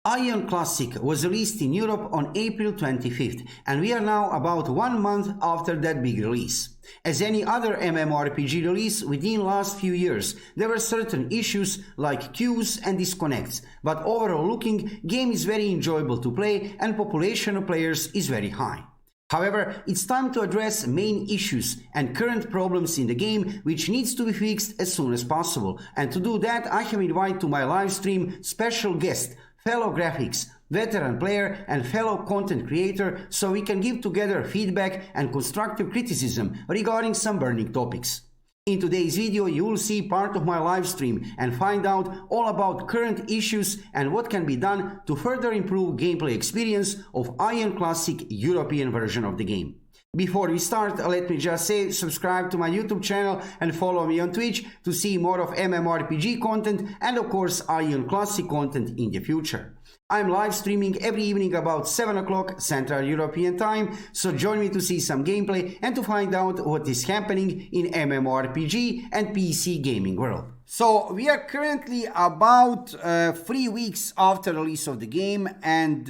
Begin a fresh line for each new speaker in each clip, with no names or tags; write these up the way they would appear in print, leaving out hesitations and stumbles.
Aion Classic was released in Europe on April 25th, and we are now about 1 month after that big release. As any other MMORPG release within last few years, there were certain issues like queues and disconnects, but overall looking, game is very enjoyable to play and population of players is very high. However, it's time to address main issues and current problems in the game which needs to be fixed as soon as possible, and to do that I have invited to my live stream special guest, FeloGrafix, veteran player and fellow content creator, so we can give together feedback and constructive criticism regarding some burning topics. In today's video you will see part of my live stream and find out all about current issues and what can be done to further improve gameplay experience of Aion Classic European version of the game. Before we start, let me just say subscribe to my YouTube channel and follow me on Twitch to see more of MMORPG content and of course Aion Classic content in the future. I'm live streaming every evening about 7 o'clock Central European Time, so join me to see some gameplay and to find out what is happening in MMORPG and PC gaming world. So we are currently about 3 weeks after release of the game, and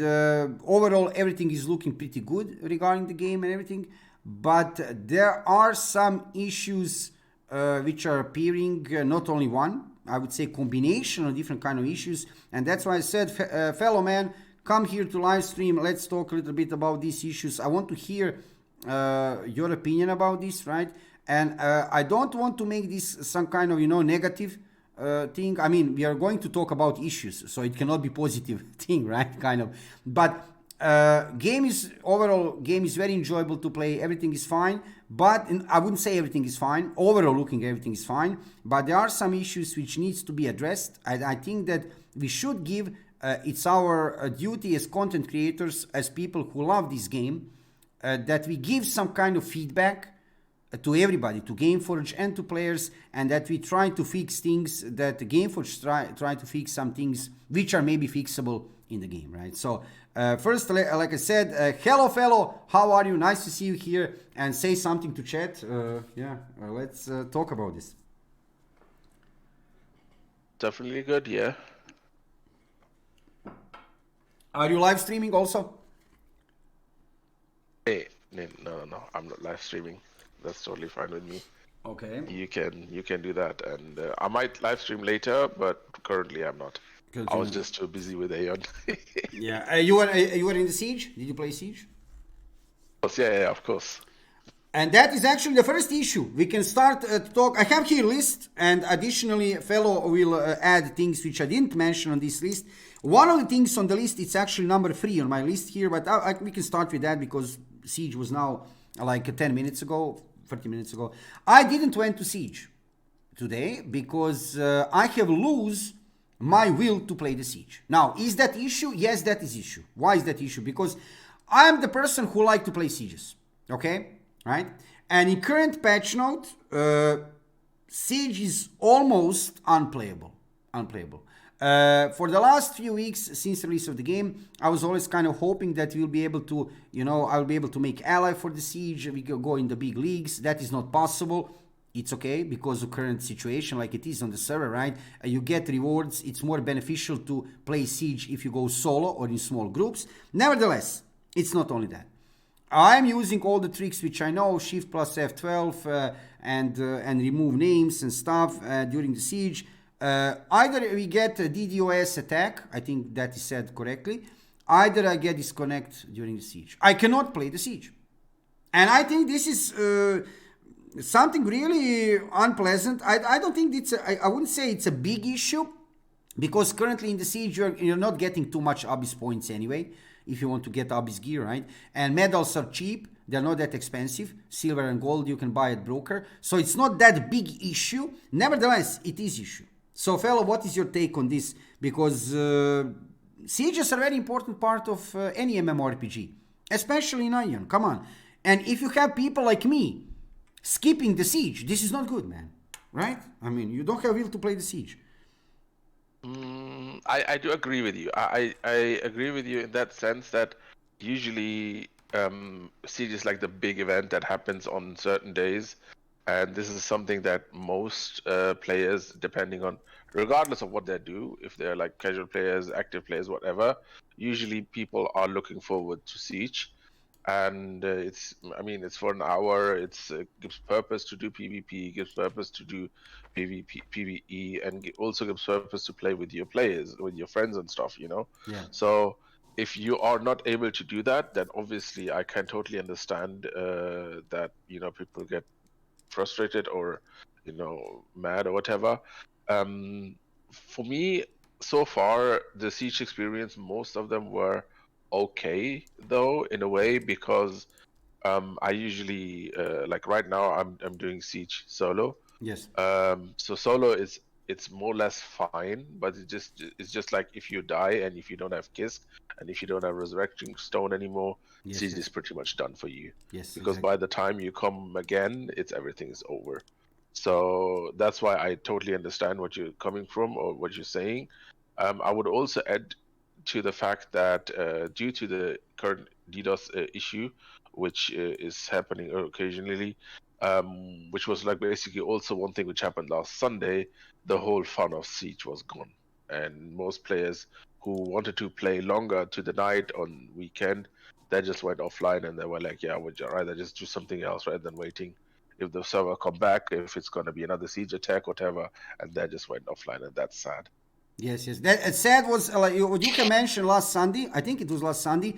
overall everything is looking pretty good regarding the game and everything, but there are some issues which are appearing, not only one, I would say combination of different kind of issues, and that's why I said, fellow man, come here to live stream, let's talk a little bit about these issues. I want to hear your opinion about this, right? And I don't want to make this some kind of, negative thing. I mean, we are going to talk about issues, so it cannot be positive thing, right? Kind of. But overall game is very enjoyable to play. Everything is fine, but I wouldn't say everything is fine. Overall looking, everything is fine, but there are some issues which needs to be addressed. I think that we should give, it's our duty as content creators, as people who love this game, that we give some kind of feedback to everybody, to Gameforge and to players, and that we try to fix things, that Gameforge try to fix some things which are maybe fixable in the game, right? So first, like I said, hello fellow, how are you? Nice to see you here, and say something to chat. Let's talk about this.
Definitely good, yeah.
Are you live streaming also?
Hey, no, I'm not live streaming. That's totally fine with me.
Okay.
You can do that, and I might live stream later, but currently I'm not. I was just too busy with Aion.
Yeah, you were in the Siege? Did you play Siege?
Yeah, of course.
And that is actually the first issue. We can start to talk. I have here a list, and additionally, fellow will add things which I didn't mention on this list. One of the things on the list, it's actually number 3 on my list here, but we can start with that because Siege was now like 10 minutes ago, 30 minutes ago. I didn't went to Siege today because I have lose my will to play the Siege. Now, is that issue? Yes, that is issue. Why is that issue? Because I am the person who like to play Sieges, okay? Right? And in current patch note, Siege is almost unplayable. For the last few weeks since the release of the game, I was always kind of hoping that we'll be able to, I'll be able to make ally for the Siege. We can go in the big leagues. That is not possible. It's okay because of current situation like it is on the server, right? You get rewards. It's more beneficial to play Siege if you go solo or in small groups. Nevertheless, it's not only that. I'm using all the tricks which I know, Shift plus F12 and remove names and stuff during the Siege. Either we get a DDoS attack, I think that is said correctly, either I get disconnect during the Siege. I cannot play the Siege. And I think this is something really unpleasant. I don't think I wouldn't say it's a big issue, because currently in the Siege you're not getting too much Abyss points anyway, if you want to get Abyss gear, right? And medals are cheap, they're not that expensive. Silver and gold you can buy at broker, so it's not that big issue. Nevertheless, it is issue. So fellow, what is your take on this? Because Sieges are a very important part of any MMORPG, especially in Aion, come on. And if you have people like me skipping the Siege, this is not good, man, right? I mean, you don't have will to play the Siege.
I do agree with you. I agree with you in that sense that usually Siege is like the big event that happens on certain days, and this is something that most players, depending on regardless of what they do, if they're like casual players, active players, whatever, usually people are looking forward to Siege. And I mean, it's for an hour. It's gives purpose to do PvP, gives purpose to do PvP, PvE, and also gives purpose to play with your players, with your friends and stuff.
Yeah.
So if you are not able to do that, then obviously I can totally understand that people get frustrated or mad or whatever. um for me, so far the Siege experience, most of them were okay though, in a way, because I usually like right now I'm doing Siege solo.
Yes.
So solo is, it's more or less fine, but it's just like if you die and if you don't have Kisk and if you don't have Resurrecting Stone anymore,
Yes.
Siege is
Yes.
pretty much done for you.
Yes.
Because by
Exactly.
the time you come again, it's everything is over. So that's why I totally understand what you're coming from or what you're saying. I would also add to the fact that due to the current DDoS issue, which is happening occasionally, which was like basically also one thing which happened last Sunday, the whole fun of Siege was gone. And most players who wanted to play longer to the night on weekend, they just went offline and they were like, yeah, would you rather just do something else rather than waiting if the server come back, if it's going to be another siege attack, whatever, and they just went offline, and that's sad.
Yes, yes. That sad was like what you can mention last Sunday. I think it was last Sunday.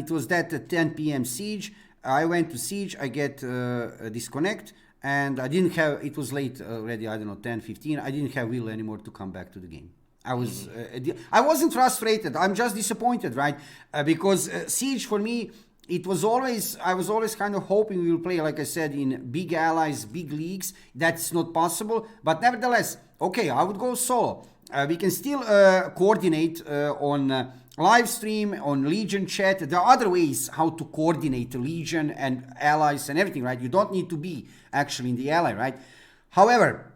It was that 10 p.m. siege. I went to siege. I get a disconnect, and I didn't have. It was late already. I don't know, 10, 15. I didn't have will anymore to come back to the game.
Hmm.
I wasn't frustrated. I'm just disappointed, right? Because siege for me, it was always. I was always kind of hoping we will play, like I said, in big allies, big leagues. That's not possible, but nevertheless, okay, I would go solo. We can still coordinate on live stream, on Legion chat. There are other ways how to coordinate Legion and allies and everything, right? You don't need to be actually in the ally, right? However,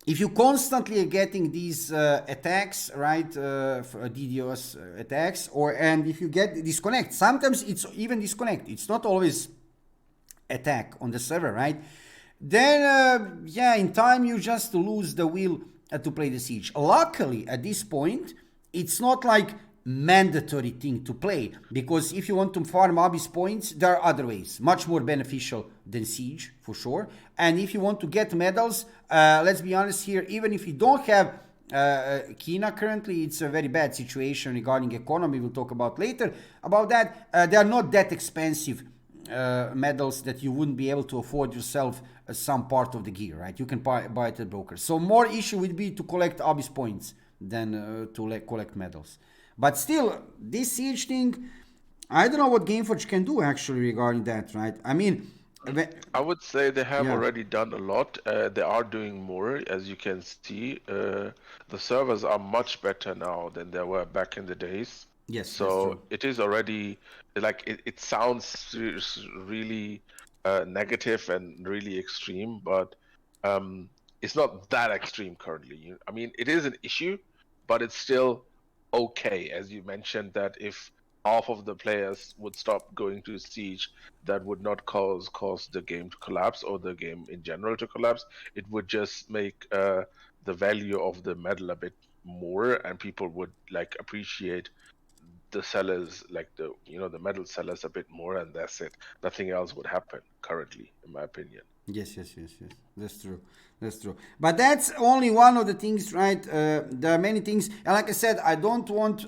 if you constantly are getting these attacks, right, DDoS attacks, and if you get disconnect, sometimes it's even disconnect. It's not always attack on the server, right? Then, yeah, in time you just lose the will to play the siege. Luckily, at this point, it's not like mandatory thing to play because if you want to farm Abyss points, there are other ways, much more beneficial than siege for sure. And if you want to get medals, let's be honest here, even if you don't have Kinah currently, it's a very bad situation regarding economy. We'll talk about later about that. They are not that expensive medals that you wouldn't be able to afford yourself some part of the gear, right? You can buy it at brokers. So more issue would be to collect Abyss points than to collect medals. But still, this siege thing, I don't know what Gameforge can do actually regarding that, right? I mean,
I would say they have
yeah,
already done a lot. They are doing more, as you can see. The servers are much better now than they were back in the days.
yes, that's
So
true.
it is already like it sounds really negative and really extreme, but um, it's not that extreme currently. I mean, it is an issue, but it's still okay. As you mentioned, that if half of the players would stop going to Siege, that would not cause the game to collapse or the game in general to collapse. It would just make the value of the medal a bit more, and people would like appreciate the sellers, like the metal sellers a bit more, and that's it. Nothing else would happen currently, in my opinion.
Yes, yes, yes, yes. That's true. That's true. But that's only one of the things, right? There are many things. And like I said, I don't want,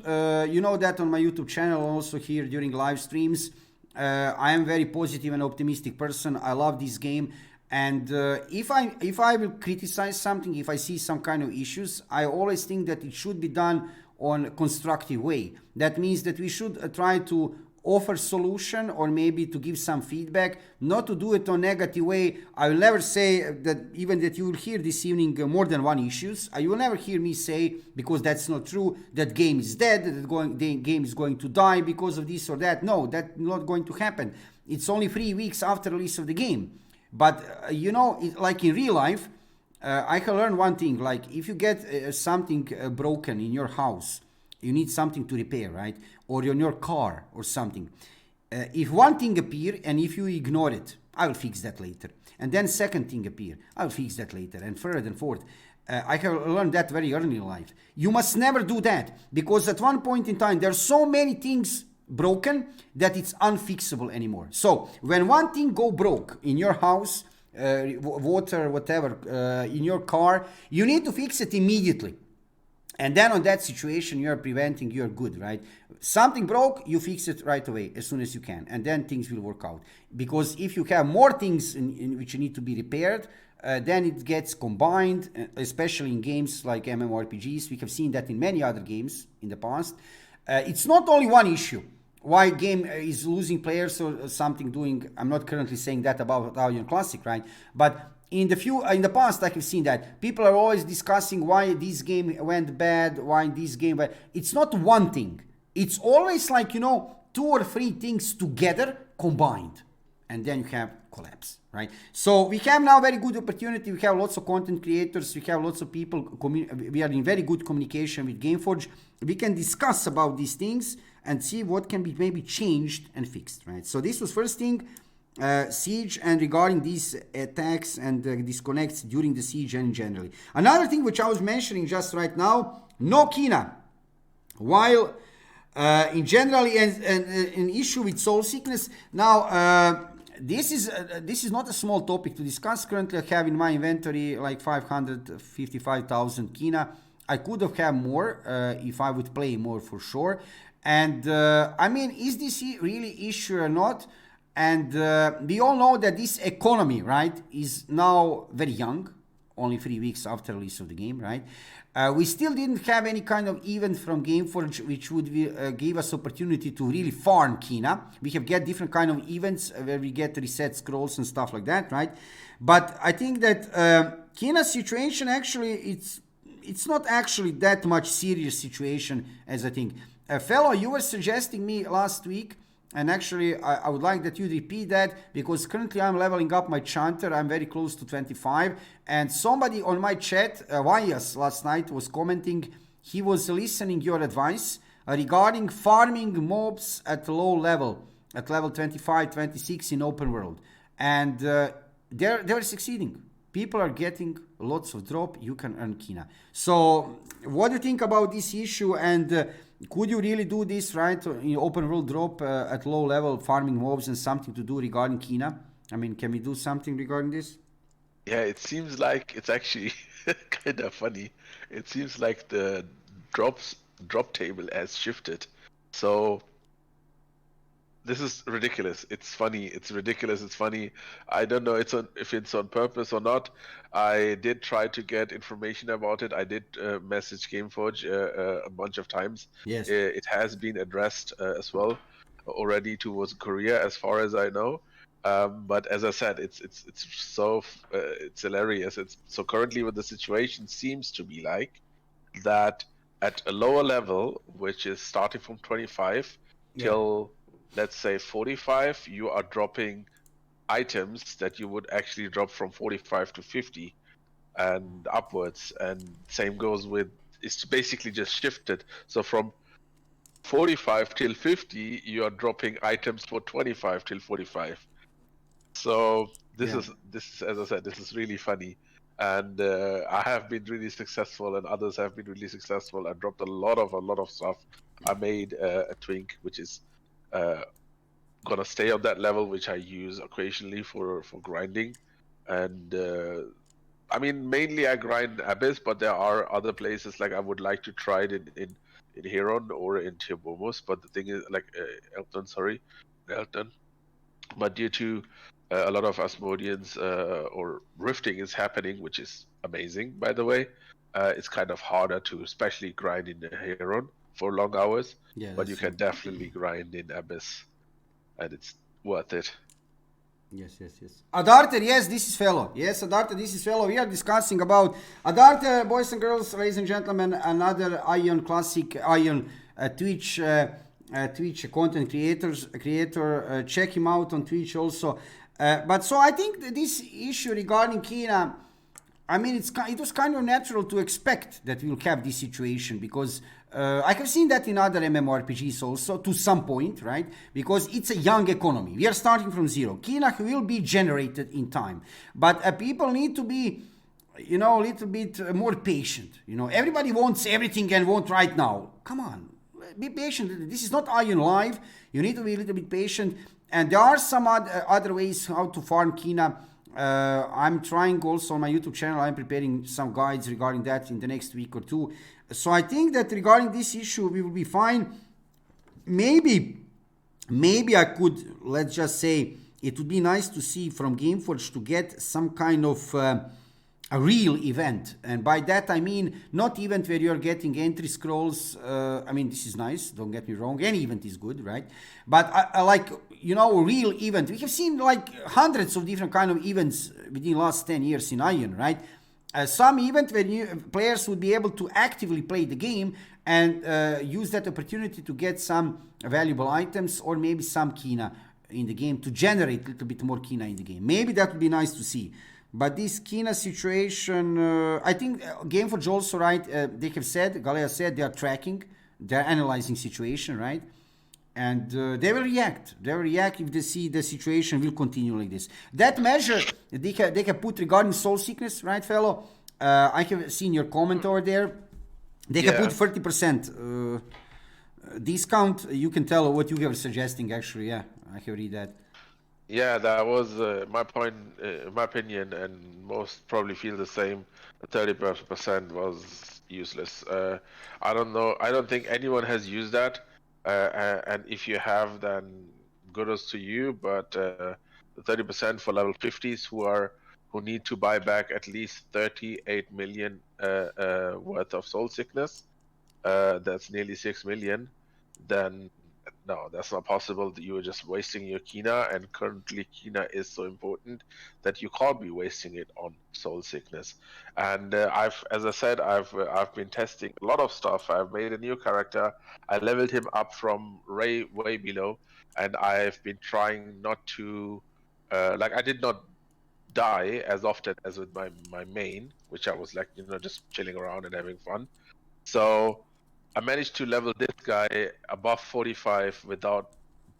you know, that on my YouTube channel, also here during live streams. I am very positive and optimistic person. I love this game. And if I will criticize something, if I see some kind of issues, I always think that it should be done on a constructive way. That means that we should try to offer solution or maybe to give some feedback, not to do it on negative way. I will never say that, even that you will hear this evening more than one issues. You will never hear me say, because that's not true, that game is dead, that the game is going to die because of this or that. No, that's not going to happen. It's only 3 weeks after release of the game. But like in real life, I can learn one thing. Like if you get something broken in your house, you need something to repair, right? Or in your car or something. If one thing appear and if you ignore it, I will fix that later. And then second thing appear, I will fix that later, and third and fourth. I have learned that very early in life. You must never do that, because at one point in time, there are so many things broken that it's unfixable anymore. So when one thing go broke in your house, water, whatever, in your car, you need to fix it immediately. And then on that situation, you're preventing, you're good, right? Something broke, you fix it right away as soon as you can, and then things will work out. Because if you have more things in which need to be repaired, then it gets combined, especially in games like MMORPGs. We have seen that in many other games in the past. It's not only one issue why game is losing players or something doing. I'm not currently saying that about Aion Classic, right? But in the past, I have seen that people are always discussing why this game went bad, why this game went. It's not one thing. It's always like, 2 or 3 things together combined, and then you have collapse, right? So we have now very good opportunity. We have lots of content creators. We have lots of people. We are in very good communication with Gameforge. We can discuss about these things and see what can be maybe changed and fixed, right? So this was first thing. Siege, and regarding these attacks and disconnects during the siege and generally. Another thing which I was mentioning just right now, no Kinah. While in general an issue with soul sickness. Now this is not a small topic to discuss. Currently I have in my inventory like 555,000 Kinah. I could have had more if I would play more for sure. And I mean, is this really issue or not? And we all know that this economy, right, is now very young, only 3 weeks after release of the game, right? We still didn't have any kind of event from Gameforge which would give us opportunity to really farm Kinah. We have get different kind of events where we get reset scrolls and stuff like that, right? But I think that Kinah's situation actually, it's not actually that much serious situation as I think. Fellow, you were suggesting me last week, and actually, I would like that you repeat that, because currently I'm leveling up my chanter. I'm very close to 25. And somebody on my chat, Vyas, last night was commenting. He was listening your advice regarding farming mobs at low level, at level 25, 26 in open world. And they're succeeding. People are getting lots of drop. You can earn Kinah. So what do you think about this issue? And could you really do this, right, in open world drop at low level, farming mobs, and something to do regarding Kinah? I mean, can we do something regarding this?
Yeah, it seems like it's actually kind of funny. It seems like the drop table has shifted. So this is ridiculous. It's funny. It's ridiculous. It's funny. I don't know if it's on purpose or not. I did try to get information about it. I did message Gameforge a bunch of times.
Yes.
It has been addressed as well already towards Korea, as far as I know. But as I said, it's so it's hilarious. So currently, what the situation seems to be like, that at a lower level, which is starting from 25 till, let's say, 45, you are dropping items that you would actually drop from 45 to 50 and upwards. And same goes with, it's basically just shifted. So from 45 till 50, you are dropping items for 25 till 45. So this is, as I said, this is really funny. And I have been really successful, and others have been really successful. I dropped a lot of stuff. I made a twink, which is gonna stay on that level, which I use occasionally for grinding. And I mean, mainly I grind Abyss, but there are other places like I would like to try it in Heron or in Tiabomus. But the thing is, like Elton. But due to a lot of Asmodeans or rifting is happening, which is amazing, by the way. It's kind of harder to, especially grind in the Heron for long hours.
Yeah,
but you can definitely grind in Abyss, and it's worth it.
Yes. Adarte, yes, this is Fellow. Yes, Adarte, this is Fellow. We are discussing about Adarte, boys and girls, ladies and gentlemen, another Aion classic, Aion Twitch content creator. Check him out on Twitch also. But so I think this issue regarding Kinah, I mean, it was kind of natural to expect that we'll have this situation, because I have seen that in other MMORPGs also to some point, right? Because it's a young economy. We are starting from zero. Kinah will be generated in time. But people need to be, you know, a little bit more patient. You know, everybody wants everything and want right now. Come on, be patient. This is not Aion Live. You need to be a little bit patient. And there are some other ways how to farm Kinah. I'm trying also on my YouTube channel. I'm preparing some guides regarding that in the next week or two. So I think that regarding this issue, we will be fine. Maybe I could, let's just say, it would be nice to see from Gameforge to get some kind of a real event, and by that I mean not event where you're getting entry scrolls. I mean, this is nice, don't get me wrong, any event is good, right? But I like, you know, a real event. We have seen like hundreds of different kind of events within the last 10 years in Aion, right? Some event where players would be able to actively play the game and use that opportunity to get some valuable items or maybe some Kinah in the game to generate a little bit more Kinah in the game. Maybe that would be nice to see. But this Kinah situation, I think Gameforge also, right, they have said, Galea said, they are tracking, they're analyzing situation, right? And they will react. They will react if they see the situation will continue like this. That measure they can put regarding soul sickness, right, fellow? I have seen your comment over there. They can put 30% discount. You can tell what you were suggesting, actually. Yeah, I have read that.
Yeah, that was my point, my opinion, and most probably feel the same. 30% was useless. I don't know. I don't think anyone has used that. And if you have, then kudos to you. But the 30% for level 50s who need to buy back at least 38 million worth of soul sickness, that's nearly 6 million. Then no, that's not possible. You are just wasting your Kinah, and currently Kinah is so important that you can't be wasting it on soul sickness. And as I said, I've been testing a lot of stuff. I've made a new character. I leveled him up from way below, and I've been trying not to, like I did not die as often as with my main, which I was like, you know, just chilling around and having fun. So I managed to level this guy above 45 without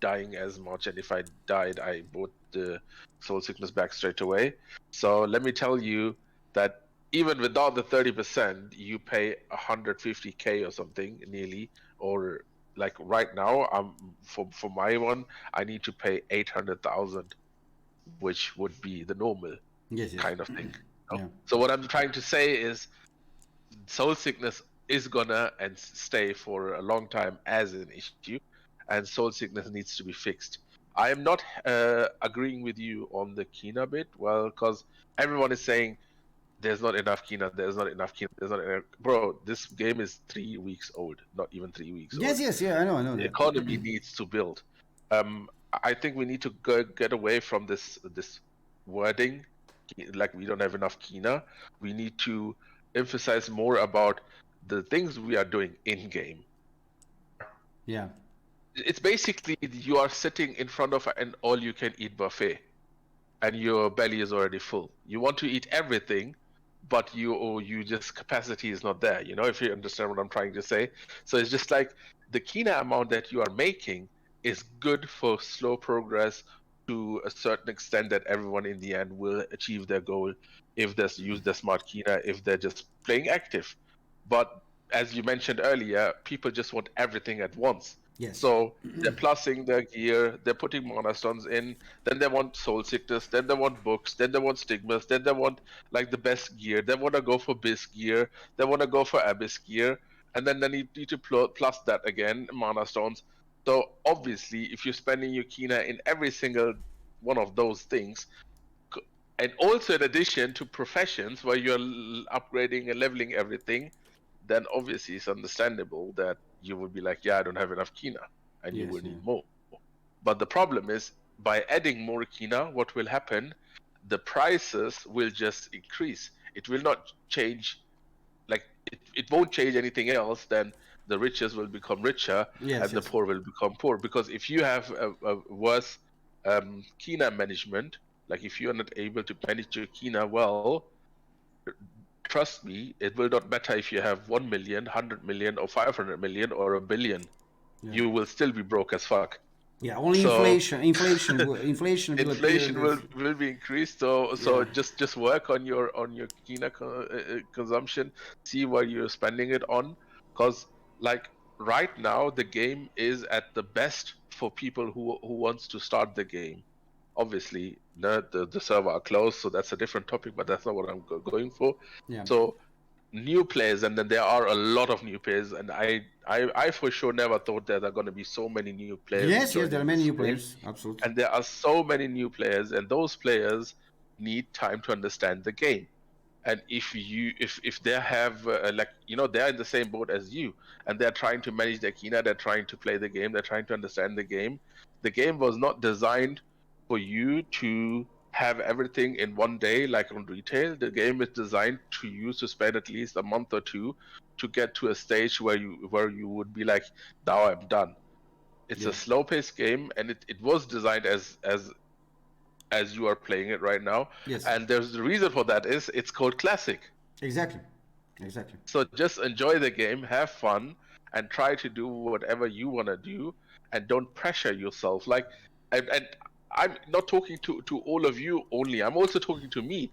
dying as much. And if I died, I bought the soul sickness back straight away. So let me tell you that even without the 30%, you pay 150k or something nearly, or like right now, for my one, I need to pay 800,000, which would be the normal
Yes, yes.
kind of thing.
Yeah.
So what I'm trying to say is soul sickness is gonna and stay for a long time as an issue, and soul sickness needs to be fixed. I am not agreeing with you on the Kinah bit, well, because everyone is saying there's not enough Kinah, there's not enough Kinah, there's not enough. Bro, this game is 3 weeks old, not even 3 weeks
Yes,
old.
yes, yeah, I know
The
that.
economy needs to build. I think we need to get away from this wording, like we don't have enough Kinah. We need to emphasize more about the things we are doing in game.
Yeah.
It's basically you are sitting in front of an all-you-can-eat buffet, and your belly is already full. You want to eat everything, but you just capacity is not there. You know, if you understand what I'm trying to say. So it's just like the Kinah amount that you are making is good for slow progress to a certain extent that everyone in the end will achieve their goal if they use the smart Kinah, if they're just playing active. But as you mentioned earlier, people just want everything at once.
Yes.
So they're plussing their gear, they're putting mana stones in, then they want soul sickness, then they want books, then they want stigmas, then they want like the best gear, they want to go for bis gear, they want to go for abyss gear, and then they need to plus that again, mana stones. So obviously, if you're spending your Kinah in every single one of those things, and also in addition to professions where you're upgrading and leveling everything, then obviously it's understandable that you would be like, yeah, I don't have enough Kinah, and you
Yes,
will
yeah.
need more. But the problem is, by adding more Kinah, what will happen? The prices will just increase. It will not change, like, it won't change anything else. Then the richest will become richer
Yes,
and the
yes.
poor will become poor. Because if you have a worse Kinah management, like if you're not able to manage your Kinah well, trust me, it will not matter if you have 1 million, 100 million, or 500 million, or a billion.
Yeah.
You will still be broke as fuck.
Yeah, only
So
inflation will appear.
inflation
This,
will be increased. So
yeah.
just work on your Kinah consumption. See what you're spending it on, because like right now the game is at the best for people who wants to start the game. Obviously, the server are closed, so that's a different topic. But that's not what I'm going for.
Yeah.
So new players, and then there are a lot of new players, and I for sure never thought that there are going to be so many new players
Yes, yes, there are
joining
many
this
new
game.
players. Absolutely.
And there are so many new players, and those players need time to understand the game. And if they have like they're in the same boat as you, and they're trying to manage their Kinah, they're trying to play the game, they're trying to understand the game. The game was not designed for you to have everything in one day like on retail. The game is designed to use to spend at least a month or two to get to a stage where you would be like, now I'm done. It's a
Yeah.
slow paced game, and it was designed as you are playing it right now.
Yes.
And there's the reason for that is it's called classic.
Exactly. Exactly.
So just enjoy the game, have fun, and try to do whatever you want to do, and don't pressure yourself. Like, and I'm not talking to all of you only. I'm also talking to me.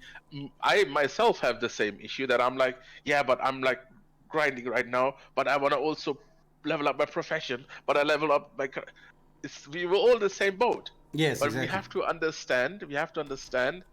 I myself have the same issue that I'm like, yeah, but I'm like grinding right now, but I want to also level up my profession, but I level up my. We were all the same boat,
Yes,
but we
exactly.
have to understand. We have to understand.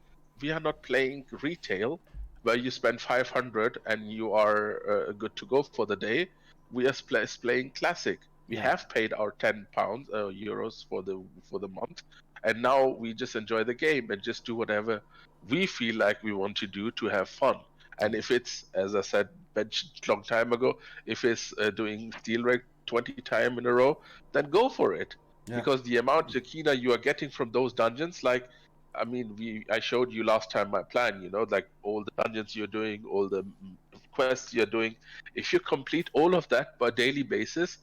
We are not playing retail where you spend 500 and you are good to go for the day. We are playing classic. We
Yeah.
have paid our £10 euros for the month, and now we just enjoy the game and just do whatever we feel like we want to do to have fun.
Yeah.
And if it's, as I said, mentioned long time ago, if it's doing steel rig 20 times in a row, then go for it,
Yeah.
because the amount of Kinah you are getting from those dungeons, like, I mean, I showed you last time my plan, like all the dungeons you're doing, all the quests you're doing. If you complete all of that per daily basis,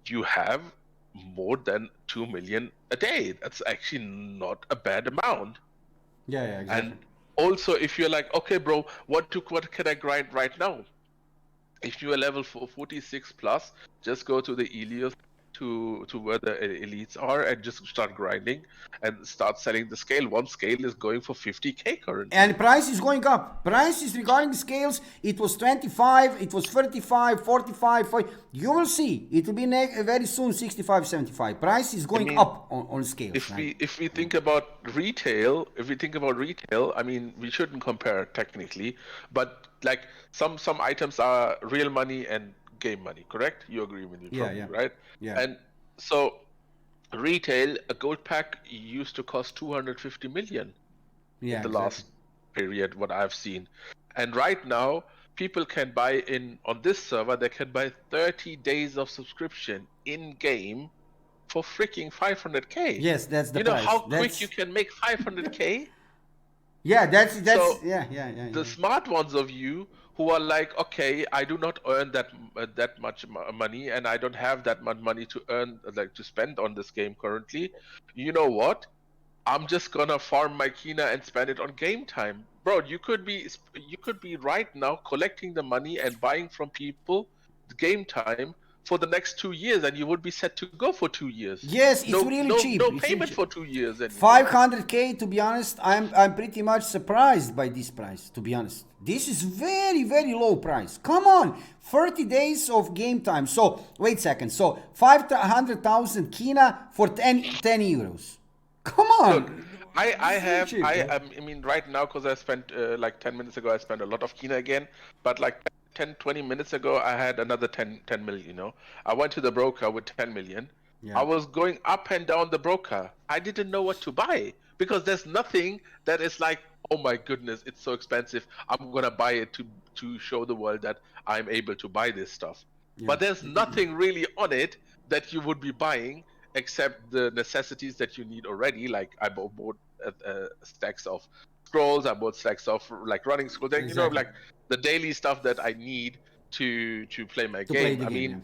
you have more than 2 million a day. That's actually not a bad amount.
Yeah. Yeah.
And
Exactly.
also, if you're like, okay, bro, what can I grind right now? If you are level 46 plus, just go to the Elios to where the elites are and just start grinding and start selling the scale. One scale is going for 50k
And
currently.
price is going up. Prices regarding scales, it was 25, it was 35, 45. 40. You will see. It will be very soon 65, 75. Price is
I
going
mean,
up on scales,
if
right?
we think about retail, I mean, we shouldn't compare technically, but like some items are real money and game money, correct? You agree with me,
Yeah,
probably,
yeah,
right?
yeah.
And so retail, a gold pack used to cost 250 million in
Yeah,
the
exactly.
last period, what I've seen. And right now, people can buy in on this server, they can buy 30 days of subscription in game for freaking 500k.
Yes, that's the
You know how
price.
quick you
That's
can make 500k?
yeah,
So
yeah, yeah, yeah,
the
yeah.
smart ones of you who are like, okay, I do not earn that much money, and I don't have that much money to earn, like to spend on this game currently. You know what? I'm just gonna farm my Kinah and spend it on game time, bro. You could be right now collecting the money and buying from people the game time for the next 2 years, and you would be set to go for 2 years.
Yes, it's
No,
really
no,
cheap.
no
It's really
payment
cheap.
for 2 years anymore.
500k, to be honest, I'm pretty much surprised by this price, to be honest. This is very, very low price. Come on, 30 days of game time. So, wait a second. So, 500,000 Kinah for 10 euros. Come
Look,
on.
I
It's really
have
cheap, right?
I mean right now, because I spent like 10 minutes ago I spent a lot of Kinah again, but like 10-20 minutes ago I had another 10 million. I went to the broker with 10 million. I
Yeah.
was going up and down the broker. I didn't know what to buy, because there's nothing that is like, oh my goodness, it's so expensive, I'm gonna buy it to show the world that I'm able to buy this stuff.
Yeah.
But there's nothing really on it that you would be buying except the necessities that you need already. Like I bought stacks of scrolls, I bought stacks of like running scrolls, and
Exactly.
like the daily stuff that I need to play my
To play
game.
the
I
game,
mean,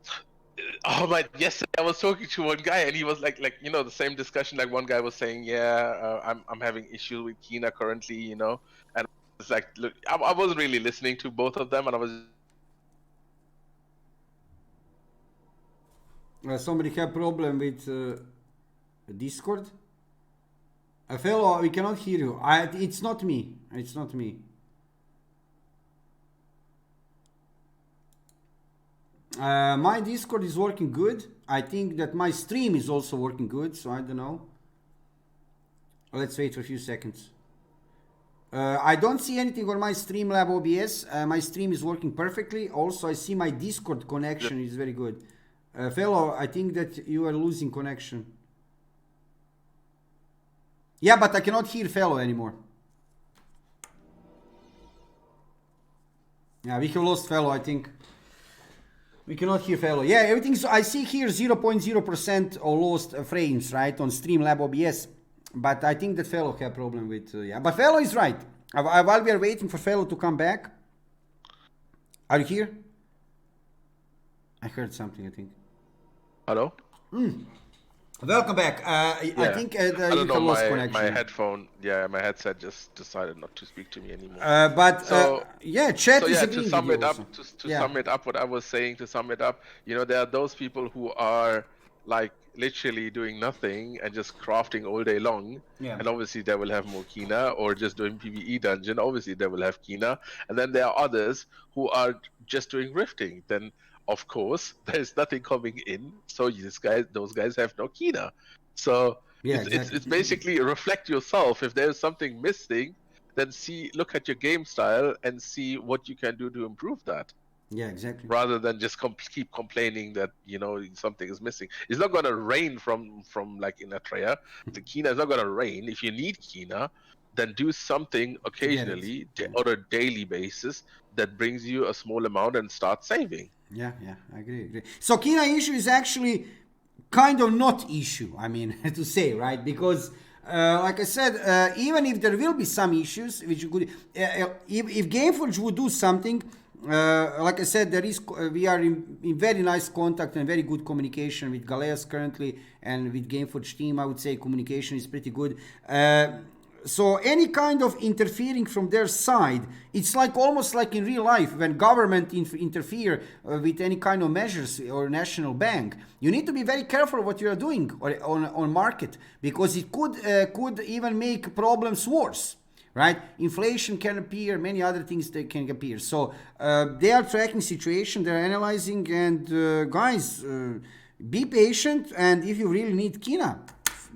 yeah.
oh my! Yesterday I was talking to one guy, and he was like the same discussion. Like one guy was saying, yeah, I'm having issues with Kinah currently, and it's like, look, I wasn't really listening to both of them, and I was
Somebody have problem with Discord. Fellow, we cannot hear you. It's not me. It's not me. My Discord is working good. I think that my stream is also working good, so I don't know. Let's wait for a few seconds. I don't see anything on my Streamlab OBS. My stream is working perfectly. Also, I see my Discord connection is very good. Fellow, I think that you are losing connection. Yeah, but I cannot hear Fellow anymore. Yeah, we have lost Fellow, I think. We cannot hear Fellow. Yeah, everything's... I see here 0.0% or lost frames, right, on Streamlab OBS. But I think that Fellow have problem with... yeah, but Fellow is right. While we are waiting for Fellow to come back... Are you here? I heard something, I think.
Hello?
Welcome back. I think
I don't know,
lost connection.
my headphone, my headset just decided not to speak to me anymore.
Chat is
to sum it up, sum it up, what I was saying, to sum it up, there are those people who are like literally doing nothing and just crafting all day long, and obviously they will have more Kinah, or just doing PvE dungeon, obviously they will have Kinah, and then there are others who are just doing rifting. Then of course there's nothing coming in, so those guys have no Kinah. So it's basically reflect yourself. If there's something missing, then look at your game style and see what you can do to improve that.
Yeah, exactly.
Rather than just keep complaining that something is missing. It's not gonna rain from like in Atreia. The Kinah is not gonna rain. If you need Kinah, then do something occasionally on a daily basis that brings you a small amount and start saving.
Yeah, I agree. So Kinah issue is actually kind of not issue, I mean, to say, right? Because like I said, even if there will be some issues, which could, if Gameforge would do something, like I said, we are in very nice contact and very good communication with Galeas currently, and with Gameforge team, I would say communication is pretty good. So any kind of interfering from their side, it's like almost like in real life when government interfere with any kind of measures or national bank. You need to be very careful what you are doing on market, because it could even make problems worse. Right? Inflation can appear, many other things that can appear. So they are tracking situation, they're analyzing, and guys, be patient. And if you really need Kinah,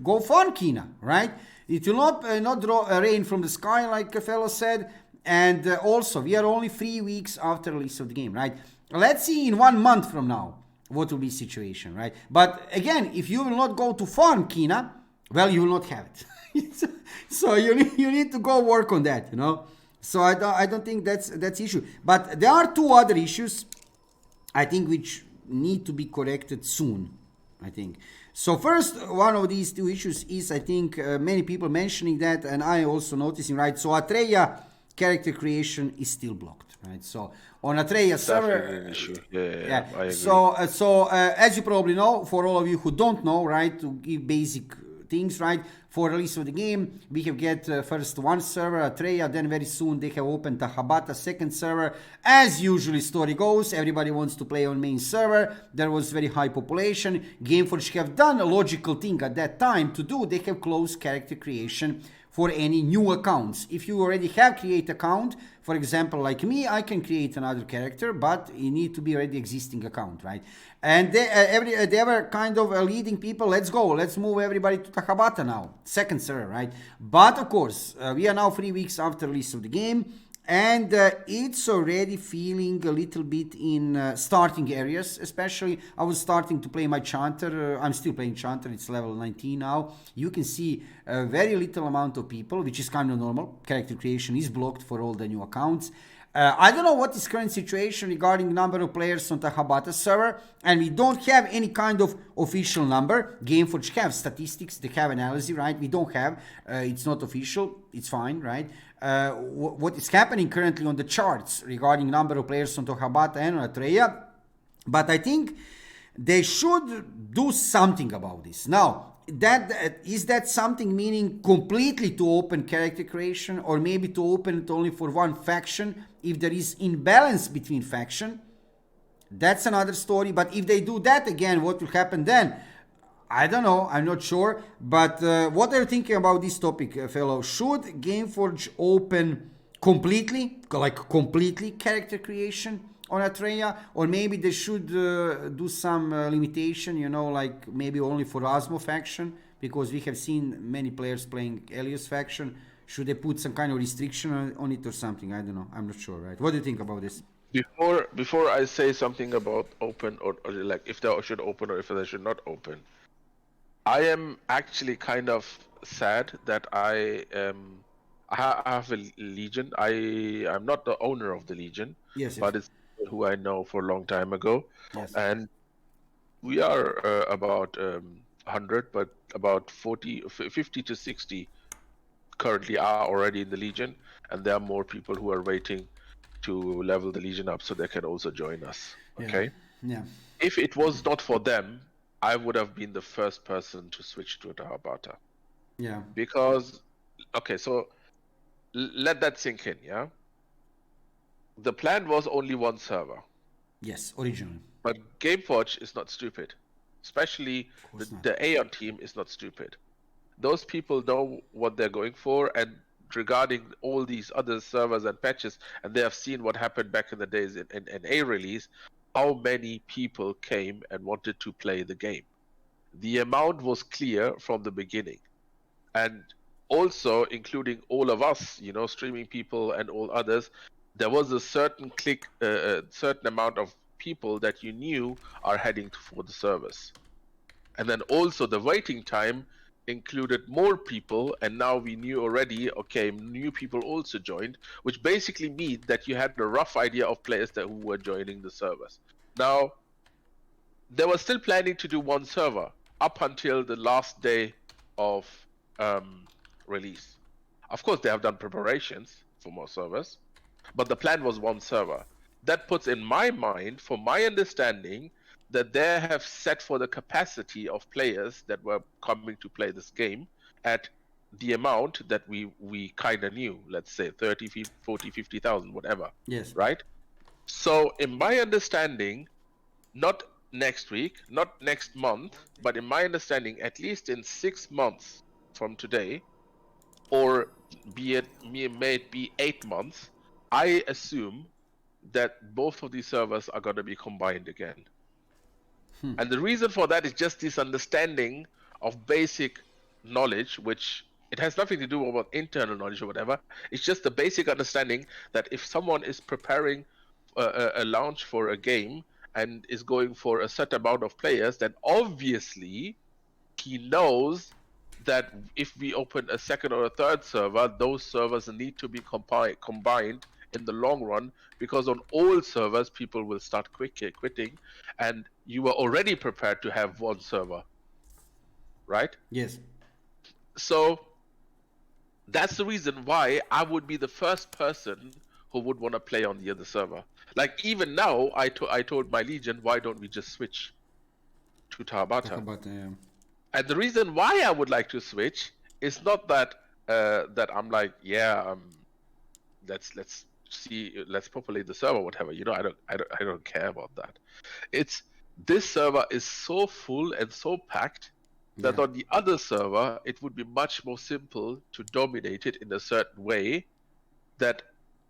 go farm Kinah, right? It will not draw rain from the sky, like a fellow said. And also, we are only 3 weeks after release of the game, right? Let's see in 1 month from now what will be the situation, right? But again, if you will not go to farm Kinah, well, you will not have it. So you need to go work on that, So I don't think that's issue. But there are 2 other issues, I think, which need to be corrected soon, I think. So first, one of these 2 issues is, I think, many people mentioning that, and I also noticing, right? So Atreia character creation is still blocked, right? So on Atreia server,
an issue. Yeah, I agree.
So as you probably know, for all of you who don't know, right, to give basic things, right? For release of the game, we have get first 1 server, Atreia, then very soon they have opened the Habata 2nd server. As usually story goes, everybody wants to play on main server. There was very high population. Gameforge have done a logical thing at that time to do. They have closed character creation for any new accounts. If you already have create account, for example, like me, I can create another character, but you need to be already existing account, right? And they were kind of leading people, let's go, let's move everybody to Habata now, 2nd server, right? But of course, we are now 3 weeks after release of the game, and it's already feeling a little bit in starting areas. Especially, I was starting to play my Chanter. I'm still playing Chanter. It's level 19 now. You can see a very little amount of people, which is kind of normal. Character creation is blocked for all the new accounts. I don't know what is current situation regarding number of players on the Habata server, and we don't have any kind of official number. Gameforge have statistics, they have analysis, right? We don't have. It's not official. It's fine, right? What is happening currently on the charts regarding number of players on Habata and on Atreia, but I think they should do something about this. Now, is that something meaning completely to open character creation, or maybe to open it only for one faction if there is imbalance between faction? That's another story. But if they do that again, what will happen then? I don't know. I'm not sure. But what are you thinking about this topic, fellow? Should Gameforge open completely, like completely character creation on Atreia, or maybe they should do some limitation? You know, like maybe only for Osmo faction, because we have seen many players playing Elios faction. Should they put some kind of restriction on it or something? I don't know. I'm not sure. Right? What do you think about this?
Before I say something about open or like if they should open or if they should not open, I am actually kind of sad that I have a Legion. I'm not the owner of the Legion,
Yes. Yes.
but it's who I know for a long time ago,
Yes.
and we are about 100, but about 50 to 60 currently are already in the Legion, and there are more people who are waiting to level the Legion up so they can also join us.
Yeah.
Okay.
Yeah.
If it was not for them, I would have been the first person to switch to Tabata.
Yeah.
Because, okay, so let that sink in, yeah? The plan was only one server,
Yes. Originally.
but Gameforge is not stupid. Especially the Aion team is not stupid. Those people know what they're going for, and regarding all these other servers and patches, and they have seen what happened back in the days in A release, how many people came and wanted to play the game. The amount was clear from the beginning. And also, including all of us, you know, streaming people and all others, there was a certain certain amount of people that you knew are heading for the service. And then also the waiting time included more people, and now we knew already, okay, new people also joined, which basically means that you had a rough idea of players who were joining the servers. Now, they were still planning to do one server up until the last day of release. Of course, they have done preparations for more servers, but the plan was one server. That puts in my mind, from my understanding, that they have set for the capacity of players that were coming to play this game at the amount that we kind of knew, let's say 30, 40, 50,000, whatever.
Yes.
Right? So in my understanding, not next week, not next month, but in my understanding, at least in 6 months from today, or may it be 8 months, I assume that both of these servers are going to be combined again. And the reason for that is just this understanding of basic knowledge, which it has nothing to do about internal knowledge or whatever. It's just the basic understanding that if someone is preparing a launch for a game and is going for a set amount of players, then obviously he knows that if we open a second or a third server, those servers need to be combined in the long run, because on all servers people will start quitting, and you were already prepared to have one server, right?
Yes.
So that's the reason why I would be the first person who would want to play on the other server. Like even now, I told my Legion, why don't we just switch to Tabata? And the reason why I would like to switch is not that that I'm like, yeah, let's populate the server, whatever. You know, I don't care about that. It's this server is so full and so packed that on the other server it would be much more simple to dominate it in a certain way, that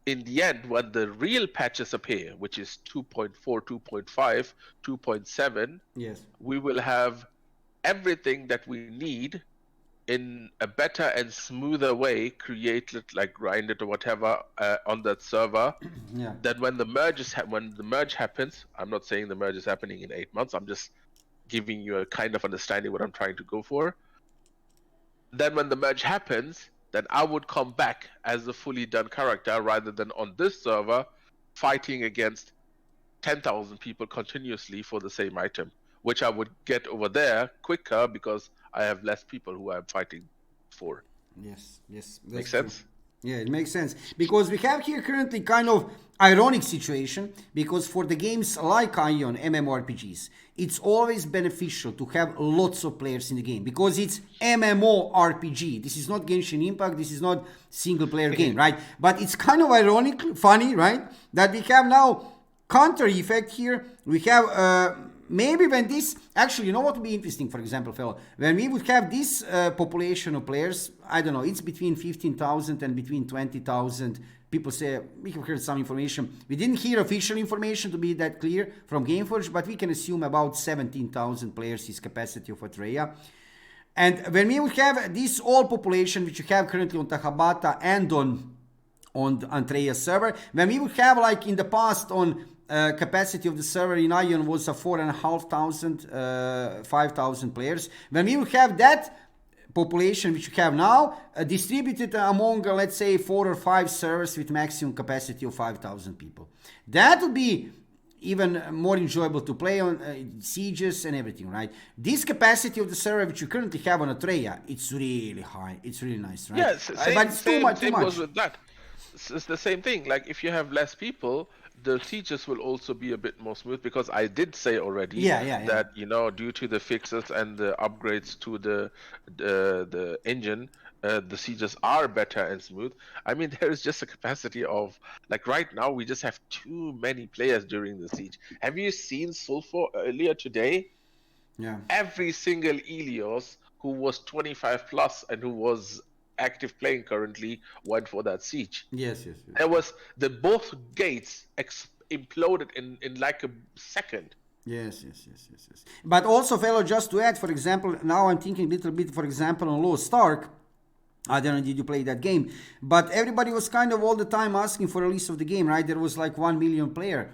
in the end, when the real patches appear, which is 2.4, 2.5, 2.7,
yes,
we will have everything that we need in a better and smoother way, created, like grinded or whatever, on that server. That when the merge happens, I'm not saying the merge is happening in 8 months, I'm just giving you a kind of understanding what I'm trying to go for. Then when the merge happens, then I would come back as a fully done character, rather than on this server fighting against 10,000 people continuously for the same item, which I would get over there quicker because I have less people who I'm fighting for.
Yes,
makes sense.
Yeah, it makes sense, because we have here currently kind of ironic situation, because for the games like Aion, MMORPGs, it's always beneficial to have lots of players in the game, because it's MMORPG. This is not Genshin Impact, this is not single player game, right? But it's kind of ironic, funny, right? That we have now counter effect here. We have maybe when this, actually, you know what would be interesting, for example, fellow, when we would have this population of players, I don't know, it's between 15,000 and between 20,000. People say, we have heard some information. We didn't hear official information to be that clear from Gameforge, but we can assume about 17,000 players is capacity of Atreia. And when we would have this all population, which you have currently on Tahabata and on Atreia server, when we would have, like in the past on capacity of the server in Aion was a 4,500, 5,000 players. When we would have that population which you have now distributed among let's say 4 or 5 servers with maximum capacity of 5,000 people, that would be even more enjoyable to play on sieges and everything, right? This capacity of the server which you currently have on Atreia, it's really high, it's really nice, right?
Yeah,
but it's too much.
Goes with that. It's the same thing. Like if you have less people, the sieges will also be a bit more smooth, because I did say already that due to the fixes and the upgrades to the engine, the sieges are better and smooth. I mean, there is just a capacity of, like right now we just have too many players during the siege. Have you seen Sulfur earlier today?
Yeah.
Every single Elios who was 25 plus and who was active playing currently went for that siege.
Yes.
There was both gates imploded in like a second.
Yes. But also, fellow, just to add, for example, now I'm thinking a little bit, for example, on Lost Ark. I don't know, did you play that game? But everybody was kind of all the time asking for a release of the game, right? There was like 1 million player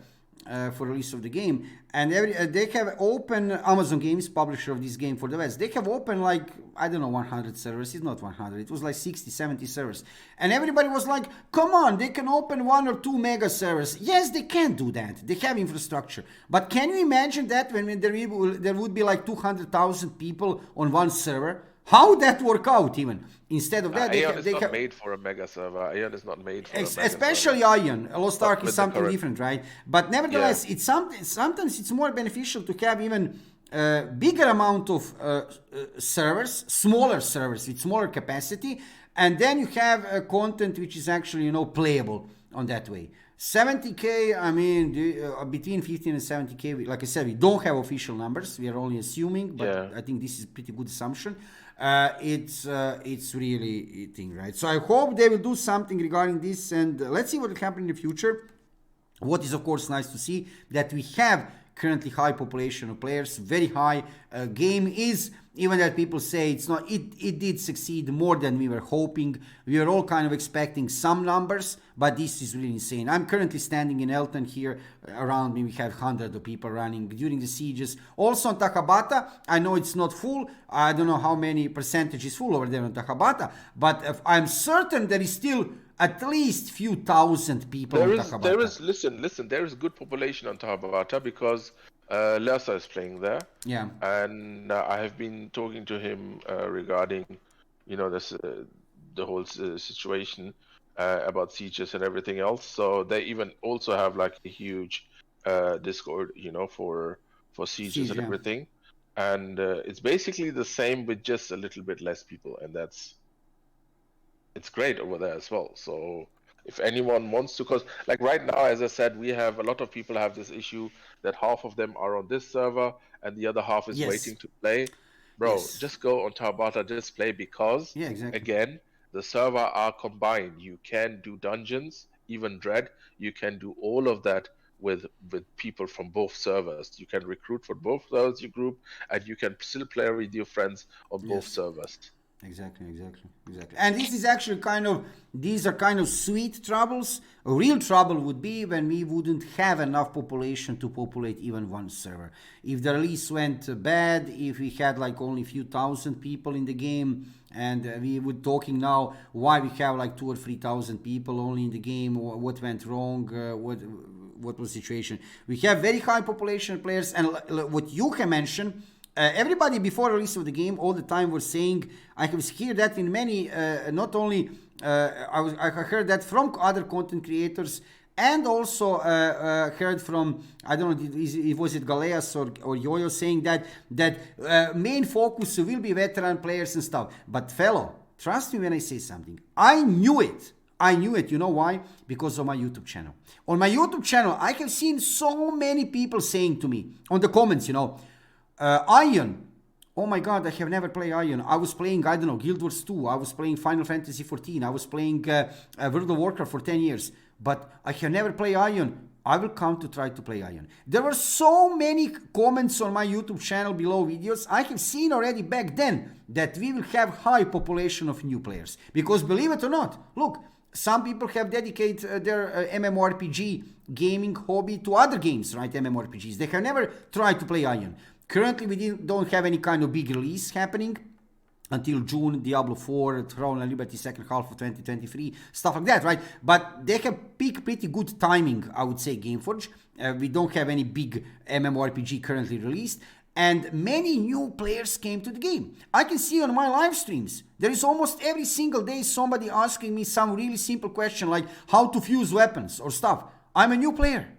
for release of the game, and they have open, Amazon Games, publisher of this game for the West, they have open like, I don't know, 100 servers. It's not 100, it was like 60, 70 servers, and everybody was like, come on, they can open 1 or 2 mega servers. Yes, they can do that, they have infrastructure, but can you imagine that when there would be like 200,000 people on one server? How that work out even? Instead of that,
Aion is not made for a mega server. Aion is not made for a mega
especially
server.
Aion. Lost Ark is something different, right? But nevertheless, it's sometimes it's more beneficial to have even bigger amount of servers, smaller servers with smaller capacity, and then you have content which is actually playable on that way. 70k, I mean, between 15 and 70k, like I said, we don't have official numbers. We are only assuming, but I think this is a pretty good assumption. It's really a thing, right? So I hope they will do something regarding this, and let's see what will happen in the future. What is, of course, nice to see that we have currently high population of players, very high. Game is, even that people say it's not, it did succeed more than we were hoping. We were all kind of expecting some numbers, but this is really insane. I'm currently standing in Elton here. Around me we have hundreds of people running during the sieges. Also on Tahabata, I know it's not full. I don't know how many percentage is full over there on Tahabata, but I'm certain there is still at least few thousand people on Tahabata.
There is good population on Tahabata because Lersa is playing there.
Yeah.
And I have been talking to him regarding, this the whole situation about sieges and everything else. So they even also have like a huge Discord, for sieges and everything. And it's basically the same with just a little bit less people, and it's great over there as well. So if anyone wants to, because like right now, as I said, we have a lot of people have this issue that half of them are on this server and the other half is waiting to play. Bro, just go on Tabata, just play, because again, the server are combined. You can do dungeons, even Dread. You can do all of that with people from both servers. You can recruit for both servers you group, and you can still play with your friends on both servers.
Exactly. And this is actually these are kind of sweet troubles. A real trouble would be when we wouldn't have enough population to populate even one server. If the release went bad, if we had like only a few thousand people in the game, and we were talking now why we have like 2,000 or 3,000 people only in the game, what went wrong, what was the situation. We have very high population of players, and what you can mention, everybody before release of the game all the time was saying, I have heard that in many, not only, I heard that from other content creators, and also heard from, I don't know, was it Galeas or Yo-Yo saying that main focus will be veteran players and stuff. But fellow, trust me when I say something, I knew it. I knew it. You know why? Because of my YouTube channel. On my YouTube channel, I have seen so many people saying to me on the comments, Aion, oh my god, I have never played Aion. I was playing, I don't know, Guild Wars 2. I was playing Final Fantasy 14. I was playing World of Warcraft for 10 years. But I have never played Aion. I will come to try to play Aion. There were so many comments on my YouTube channel below videos. I have seen already back then that we will have high population of new players. Because believe it or not, look, some people have dedicated their MMORPG gaming hobby to other games, right? MMORPGs. They have never tried to play Aion. Currently, we don't have any kind of big release happening until June, Diablo 4, Throne and Liberty second half of 2023, stuff like that, right? But they have picked pretty good timing, I would say, Gameforge. We don't have any big MMORPG currently released, and many new players came to the game. I can see on my live streams, there is almost every single day somebody asking me some really simple question like how to fuse weapons or stuff. I'm a new player.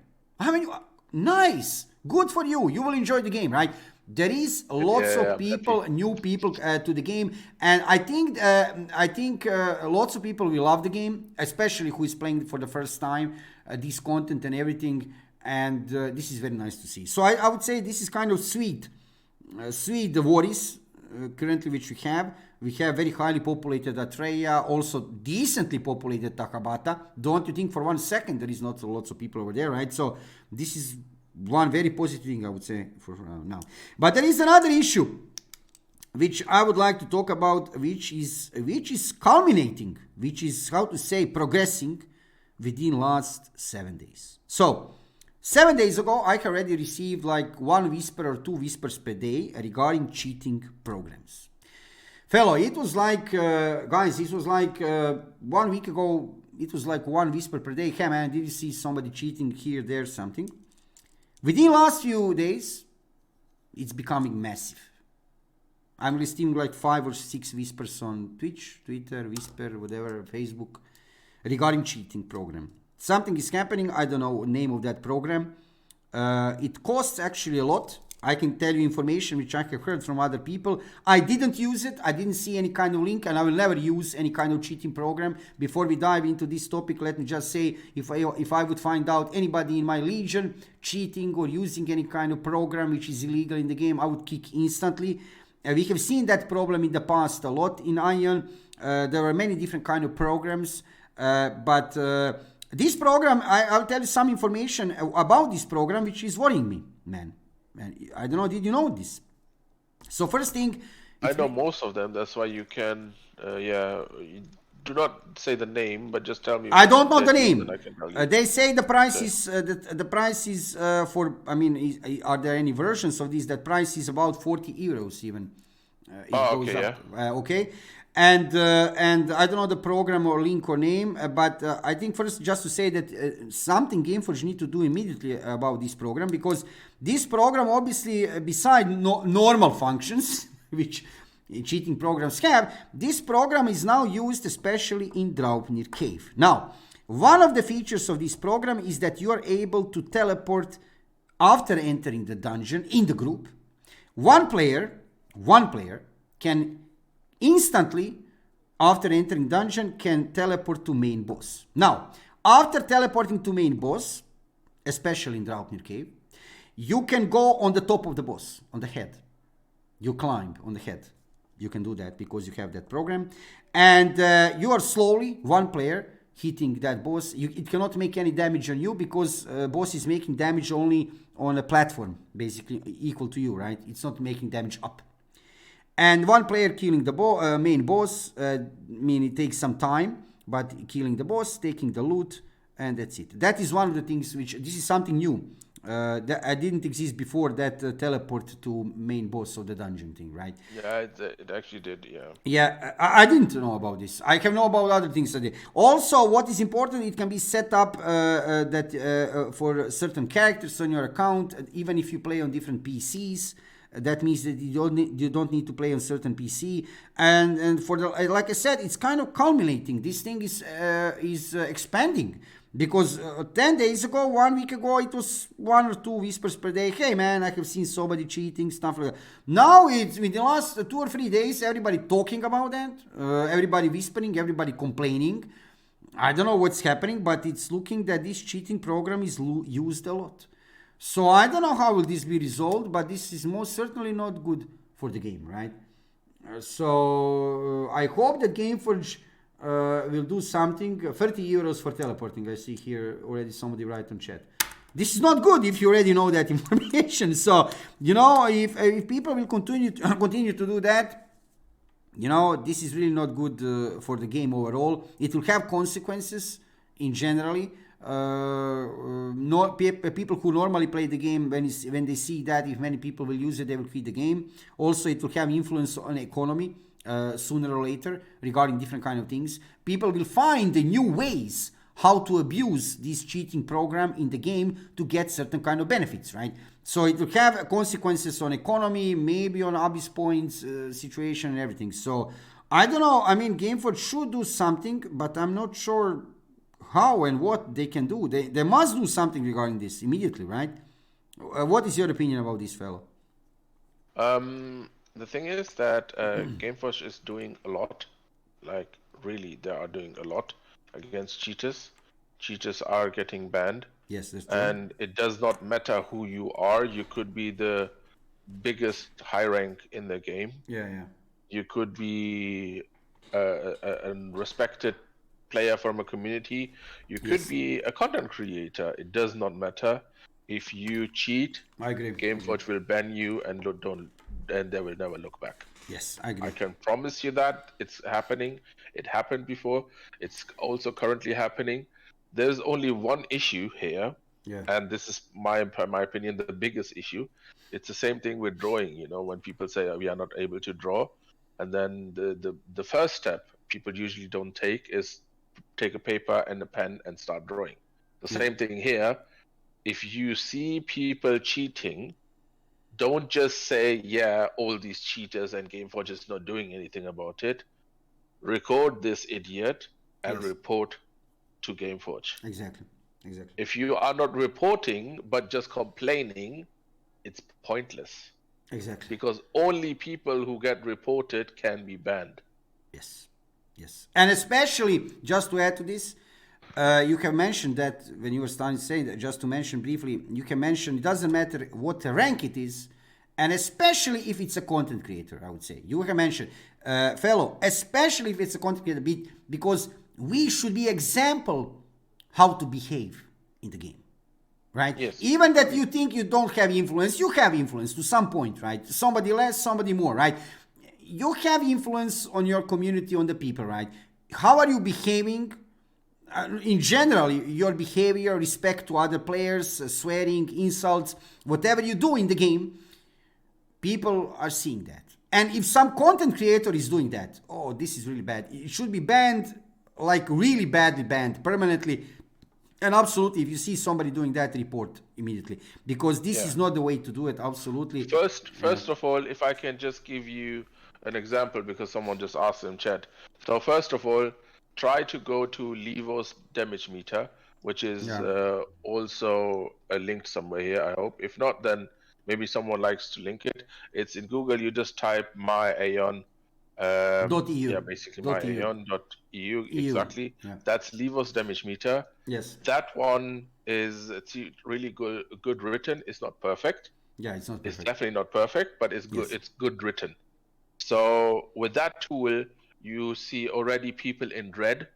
Nice. Good for you. You will enjoy the game, right? There is lots of people, new people to the game, and I think lots of people will love the game, especially who is playing for the first time. This content and everything, and this is very nice to see. So I would say this is kind of sweet the worries currently which we have. We have very highly populated Atreia, also decently populated Takabata. Don't you think for 1 second there is not lots of people over there, right? So this is one very positive thing, I would say, for now. But there is another issue which I would like to talk about, which is culminating, which is, how to say, progressing within last 7 days. So 7 days ago, I already received like 1 whisper or 2 whispers per day regarding cheating programs. Fellow, it was like, guys, it was like 1 week ago, it was like 1 whisper per day. Hey man, did you see somebody cheating here, there, something? Within last few days, it's becoming massive. I'm receiving like 5 or 6 whispers on Twitch, Twitter, Whisper, whatever, Facebook, regarding cheating program. Something is happening. I don't know the name of that program. It costs actually a lot. I can tell you information which I have heard from other people. I didn't use it. I didn't see any kind of link, and I will never use any kind of cheating program. Before we dive into this topic, let me just say, if I would find out anybody in my legion cheating or using any kind of program which is illegal in the game, I would kick instantly. We have seen that problem in the past a lot in Aion. There are many different kind of programs, but this program, I'll tell you some information about this program which is worrying me, man. I don't know, did you know this? So first thing,
I know most of them. That's why you can, you do not say the name, but just tell me.
I don't know the name.
They
say the price is the price is for. I mean, are there any versions of this? That price is about 40 euros even. Okay. And I don't know the program or link or name, but I think first just to say that something Gameforge need to do immediately about this program, because this program obviously, beside normal functions, which cheating programs have, this program is now used especially in Draupnir Cave. Now, one of the features of this program is that you are able to teleport after entering the dungeon in the group. One player can instantly, after entering dungeon, can teleport to main boss. Now, after teleporting to main boss, especially in Draupnir Cave, you can go on the top of the boss, on the head. You climb on the head. You can do that because you have that program. And you are slowly, one player, hitting that boss. It cannot make any damage on you because boss is making damage only on a platform, basically equal to you, right? It's not making damage up. And one player killing the main boss, it takes some time, but killing the boss, taking the loot, and that's it. That is one of the things which, this is something new. That didn't exist before, that teleport to main boss of the dungeon thing, right?
Yeah, it actually did, yeah.
Yeah, I didn't know about this. I have know about other things today. Also, what is important, it can be set up for certain characters on your account, even if you play on different PCs. That means that you don't need to play on certain PC, and for the, like I said, it's kind of culminating. This thing is expanding, because 10 days ago, 1 week ago, it was 1 or 2 whispers per day. Hey man, I have seen somebody cheating, stuff like that. Now it's in the last 2 or 3 days, everybody talking about that, everybody whispering, everybody complaining. I don't know what's happening, but it's looking that this cheating program is used a lot. So I don't know how will this be resolved, but this is most certainly not good for the game, right? So I hope that Gameforge will do something. 30 euros for teleporting. I see here already somebody write on chat. This is not good if you already know that information. So if people will continue to do that, this is really not good for the game overall. It will have consequences in generally. People who normally play the game, when they see that if many people will use it, they will quit the game. Also, it will have influence on the economy sooner or later regarding different kind of things. People will find the new ways how to abuse this cheating program in the game to get certain kind of benefits, right? So it will have consequences on economy, maybe on Abyss points situation and everything. So I don't know. I mean, Gameforge should do something, but I'm not sure how and what they can do. They must do something regarding this immediately, right? What is your opinion about this fellow?
The thing is that Gameforce is doing a lot. Like, really, they are doing a lot against cheaters. Cheaters are getting banned.
Yes, that's true.
And it does not matter who you are. You could be the biggest high rank in the game.
Yeah.
You could be a respected player from a community. You could be a content creator. It does not matter. If you cheat,
I agree.
Gameforge will ban you and they will never look back.
Yes, I agree.
I can promise you that it's happening. It happened before. It's also currently happening. There's only one issue here, and this is my opinion, the biggest issue. It's the same thing with drawing. When people say we are not able to draw, and then the first step people usually don't take is take a paper and a pen and start drawing. The same thing here. If you see people cheating, don't just say, yeah, all these cheaters and Gameforge is not doing anything about it. Record this idiot and report to Gameforge.
Exactly.
If you are not reporting but just complaining, it's pointless.
Exactly.
Because only people who get reported can be banned.
Yes. And especially, just to add to this, you have mentioned that when you were starting saying that, just to mention briefly, you can mention it doesn't matter what rank it is, and especially if it's a content creator, I would say. You have mentioned, fellow, especially if it's a content creator, because we should be example how to behave in the game, right?
Yes.
Even that you think you don't have influence, you have influence to some point, right? Somebody less, somebody more, right? You have influence on your community, on the people, right? How are you behaving? In general, your behavior, respect to other players, swearing, insults, whatever you do in the game, people are seeing that. And if some content creator is doing that, oh, this is really bad. It should be banned, like really badly banned, permanently. And absolutely, if you see somebody doing that, report immediately. Because this is not the way to do it, absolutely.
First of all, if I can just give you an example, because someone just asked in chat. So first of all, try to go to Levo's damage meter, which is also linked somewhere here, I hope. If not, then maybe someone likes to link it. It's in Google. You just type my Aion.
.eu.
Yeah, basically my Aion.eu. Exactly. That's Levo's damage meter.
Yes.
That one is really good written. It's not perfect.
Yeah, it's not perfect.
It's definitely not perfect, but it's good. It's good written. So with that tool, you see already people in red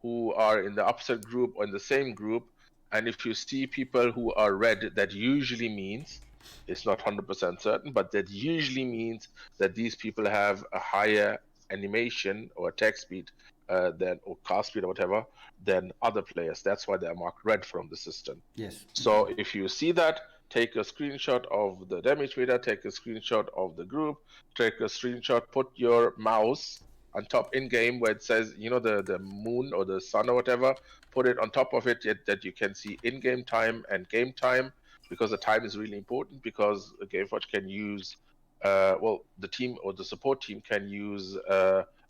who are in the upset group or in the same group. And if you see people who are red, that usually means, it's not 100% certain, but that usually means that these people have a higher animation or attack speed or cast speed or whatever than other players. That's why they're marked red from the system.
Yes.
So if you see that, take a screenshot of the damage meter, take a screenshot of the group, take a screenshot, put your mouse on top in game where it says, the moon or the sun or whatever, put it on top of it that you can see in-game time and game time, because the time is really important, because Gamewatch can use, the team or the support team can use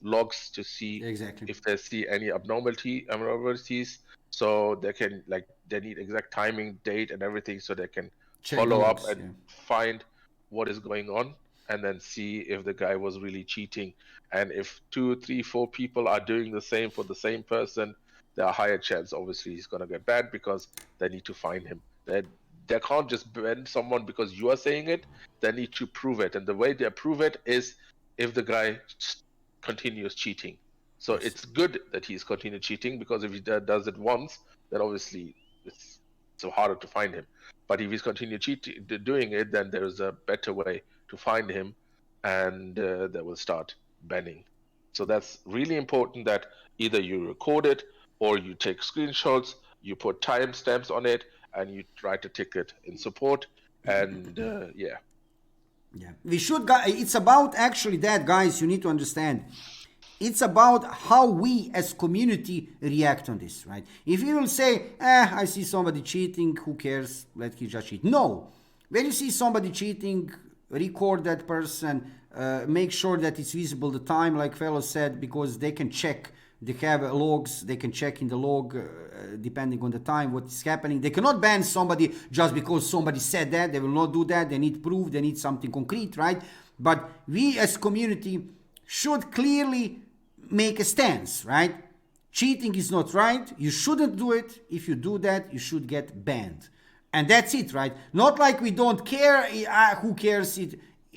logs to see if they see any abnormalities. So they can, they need exact timing, date, and everything, so they can follow up and find what is going on, and then see if the guy was really cheating. And if 2, 3, 4 people are doing the same for the same person, there are higher chance, obviously, he's going to get banned because they need to find him. They can't just ban someone because you are saying it. They need to prove it. And the way they prove it is if the guy continues cheating. So
Yes.
it's good that he's continued cheating, because if he does it once, then obviously it's so harder to find him. But if he's continued doing it, then there's a better way to find him, and they will start banning. So that's really important, that either you record it or you take screenshots, you put timestamps on it, and you write a ticket in support. And yeah.
Yeah. We should, it's about actually that, guys, you need to understand. It's about how we as community react on this, right? If you will say, I see somebody cheating, who cares? Let him just cheat. No. When you see somebody cheating, record that person, make sure that it's visible the time, like Fellow said, because they can check. They have logs, they can check in the log depending on the time what is happening. They cannot ban somebody just because somebody said that. They will not do that. They need proof, they need something concrete, right? But we as community should clearly make a stance, right? Cheating is not right. You shouldn't do it. If you do that, you should get banned. And that's it, right? Not like we don't care. Who cares?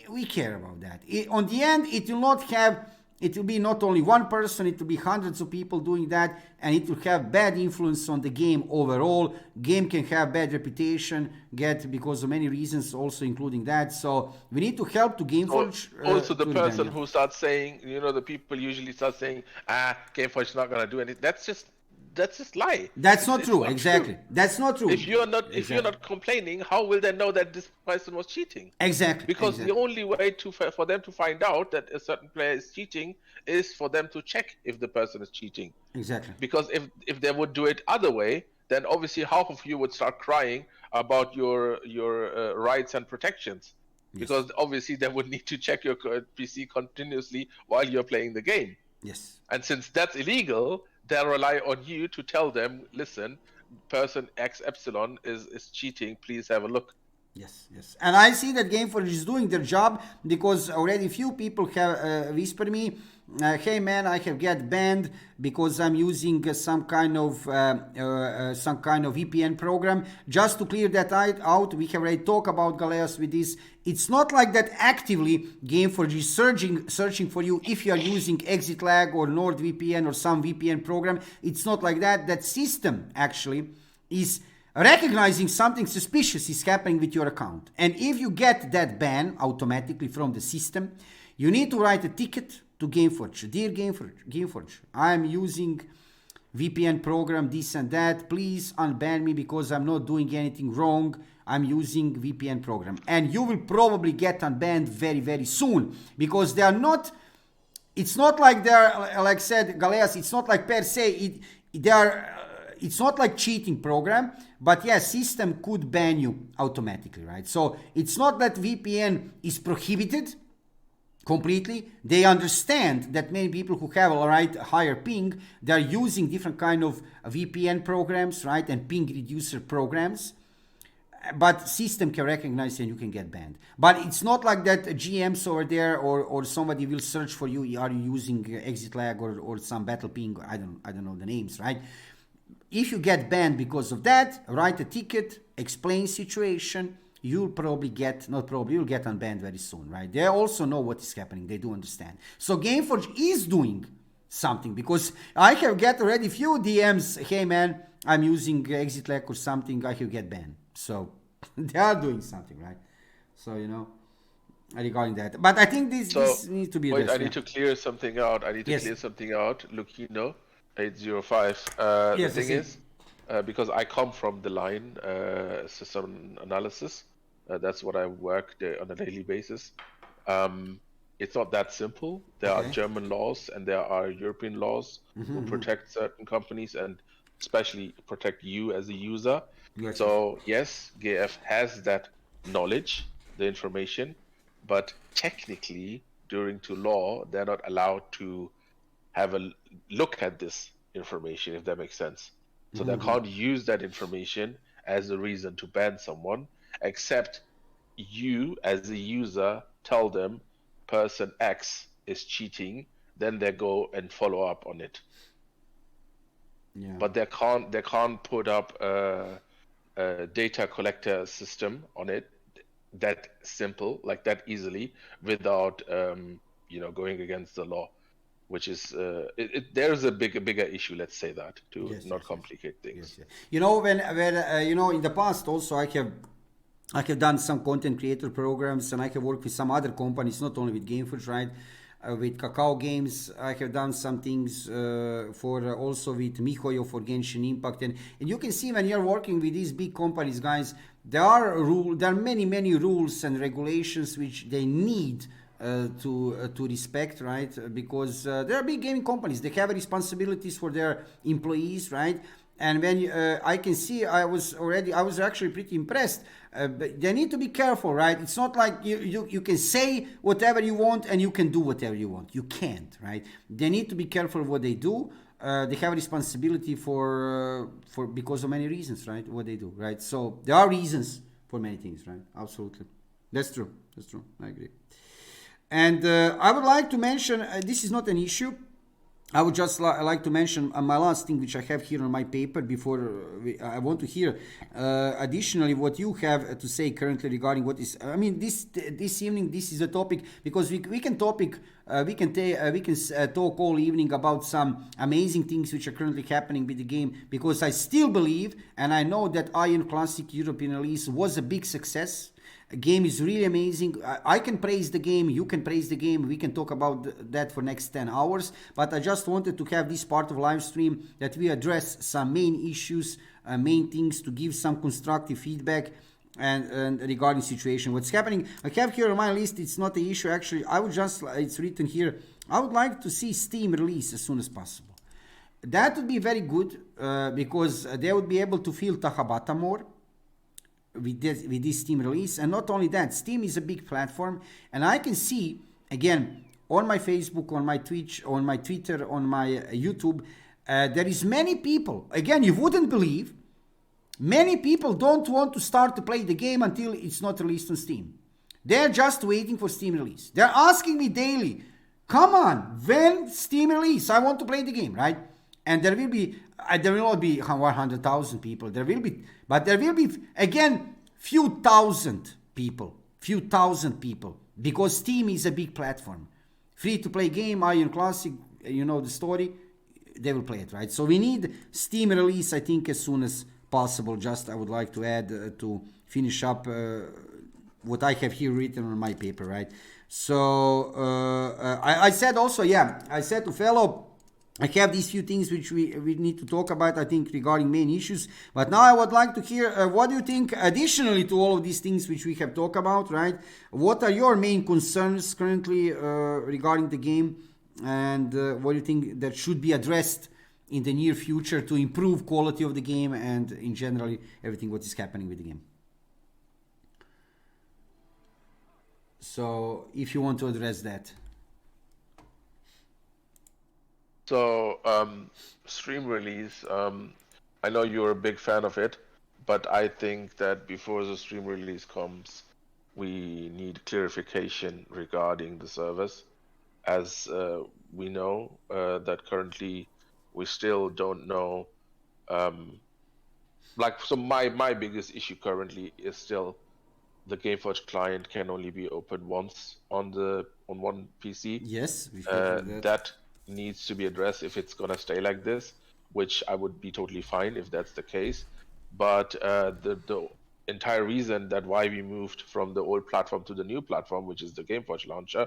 We care about that. On the end, it will not have. It will be not only one person, it will be hundreds of people doing that, and it will have bad influence on the game overall. Game can have bad reputation, because of many reasons, also including that. So we need to help to Gameforge.
Also, the
to
person
revenge.
who starts saying, the people usually start saying, Gameforge is not going to do anything. That's just lie.
That's
It's
not true.
not
Exactly.
true.
That's not true.
If you're not
Exactly.
complaining, how will they know that this person was cheating?
Exactly.
Because the
Exactly.
only way for them to find out that a certain player is cheating is for them to check if the person is cheating.
Exactly.
Because if they would do it other way, then obviously half of you would start crying about your rights and protections.
Yes.
Because obviously they would need to check your PC continuously while you're playing the game.
Yes.
And since that's illegal, they'll rely on you to tell them, listen, person X Epsilon is cheating, please have a look.
Yes, yes. And I see that Gameforge is doing their job, because already few people have whispered me, hey man, I have get banned because I'm using some kind of VPN program. Just to clear that out, we have already talked about Galeas with this. It's not like that actively Gameforge is searching for you if you are using Exit Lag or NordVPN or some VPN program. It's not like that. That system actually is recognizing something suspicious is happening with your account. And if you get that ban automatically from the system, you need to write a ticket to Gameforge. Dear Gameforge, I'm using VPN program, this and that. Please unban me because I'm not doing anything wrong. I'm using VPN program. And you will probably get unbanned very, very soon, because they are not. It's not like they're, like said Galeas, it's not like per se, they are. It's not like cheating program, but yes, system could ban you automatically, right? So it's not that VPN is prohibited completely. They understand that many people who have higher ping, they're using different kind of VPN programs, right, and ping reducer programs. But system can recognize and you can get banned. But it's not like that GMs over there or somebody will search for you. Are you using exit lag or some battle ping? I don't know the names, right? If you get banned because of that, write a ticket, explain situation. You'll probably get, not probably, you'll get unbanned very soon, right? They also know what is happening. They do understand. So Gameforge is doing something, because I have get already few DMs. Hey man, I'm using exit lag or something. I have get banned. So they are doing something, right? So regarding that. But I think this needs to be addressed.
Wait, I need to clear something out. Lucino 805. The thing is, because I come from the line system analysis, that's what I work on a daily basis. It's not that simple. There are German laws and there are European laws who protect certain companies and especially protect you as a user. So yes, GF has that knowledge, the information, but technically, during to law, they're not allowed to have a look at this information, if that makes sense. So they can't use that information as a reason to ban someone, except you as a user tell them person X is cheating, then they go and follow up on it. but they can't put up a data collector system on it that simple, like that easily, without going against the law, which is there's a bigger issue, let's say that, to
Yes,
not
yes, yes,
complicate
yes,
things.
yes. In the past also I have done some content creator programs, and I have worked with some other companies, not only with GameFood, right? With Kakao Games, I have done some things for also with Mihoyo for Genshin Impact, and you can see when you're working with these big companies, guys, there are many rules and regulations which they need to respect, right? Because they are big gaming companies, they have responsibilities for their employees, right? And when I can see, I was actually pretty impressed. But they need to be careful, right? It's not like you can say whatever you want and you can do whatever you want. You can't, right? They need to be careful of what they do. They have a responsibility for because of many reasons, right? What they do, right? So there are reasons for many things, right? Absolutely, that's true. That's true. I agree. And I would like to mention this is not an issue. I would just like to mention my last thing, which I have here on my paper. Before I want to hear additionally what you have to say currently regarding what is. I mean, this evening, this is a topic because we can talk all evening about some amazing things which are currently happening with the game. Because I still believe, and I know that Aion Classic European release was a big success. Game is really amazing. I can praise the game, you can praise the game, we can talk about that for next 10 hours, but I just wanted to have this part of live stream that we address some main issues, main things, to give some constructive feedback and regarding situation what's happening. I have here on my list, it's not an issue actually. It's written here, I would like to see Steam release as soon as possible. That would be very good because they would be able to feel Tahabata more with this Steam release. And not only that, Steam is a big platform, and I can see again on my Facebook, on my Twitch, on my Twitter, on my YouTube, there is many people. Again, you wouldn't believe, many people don't want to start to play the game until it's not released on Steam. They're just waiting for Steam release. They're asking me daily, "Come on, when Steam release? I want to play the game, right?" And there will not be 100,000 people. There will be again few thousand people, because Steam is a big platform, free to play game, Iron Classic. You know the story. They will play it, right? So we need Steam release, I think, as soon as possible. Just I would like to add to finish up what I have here written on my paper, right? So I said also, yeah, I said to Fellow, I have these few things which we need to talk about, I think, regarding main issues. But now I would like to hear what do you think additionally to all of these things which we have talked about, right? What are your main concerns currently regarding the game? And what do you think that should be addressed in the near future to improve quality of the game and in general everything what is happening with the game? So if you want to address that.
So, stream release, I know you're a big fan of it, but I think that before the stream release comes, we need clarification regarding the servers, as we know that currently we still don't know. So my biggest issue currently is still the GameForge client can only be opened once on one PC.
Yes, we have heard that.
That needs to be addressed if it's gonna stay like this, which I would be totally fine if that's the case. But the entire reason that why we moved from the old platform to the new platform, which is the GameForge launcher,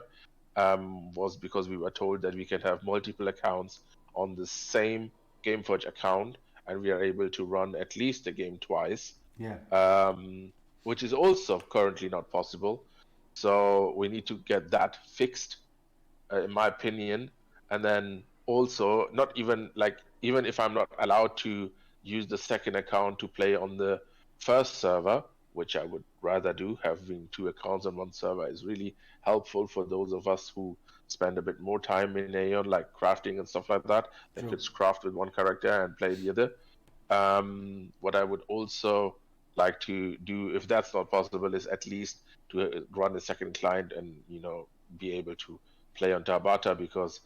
was because we were told that we can have multiple accounts on the same GameForge account, and we are able to run at least the game twice.
Yeah.
Which is also currently not possible. So we need to get that fixed, in my opinion. And then also, not even like, even if I'm not allowed to use the second account to play on the first server, which I would rather do, having two accounts on one server is really helpful for those of us who spend a bit more time in Aion, like crafting and stuff like that. They could craft with one character and play the other. What I would also like to do, if that's not possible, is at least to run a second client and be able to play on Tabata, because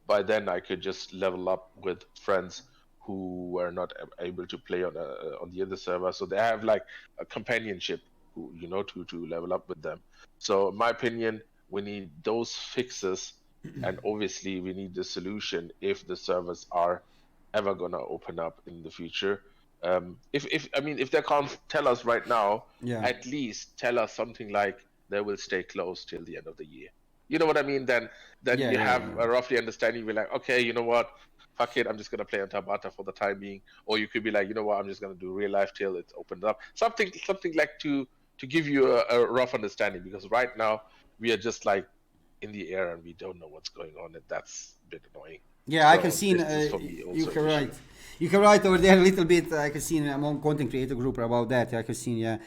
by then I could just level up with friends who were not able to play on the other server. So they have like a companionship, who to level up with them. So in my opinion, we need those fixes, and obviously we need the solution if the servers are ever gonna open up in the future. If they can't tell us right now,
Yeah.
at least tell us something like they will stay closed till the end of the year. You know what I mean? Then
Yeah,
you
yeah,
have
yeah.
a roughly understanding. You're like, okay, you know what? Fuck it, I'm just gonna play on Tabata for the time being. Or you could be like, you know what? I'm just gonna do real life till it's opened up. Something like to give you a rough understanding, because right now we are just like in the air and we don't know what's going on, and that's a bit annoying.
Yeah, I can
So
see.
this is for me
You
also an
can
issue.
write. You can write over there a little bit. I can see among content creator group about that. I can see. Yeah.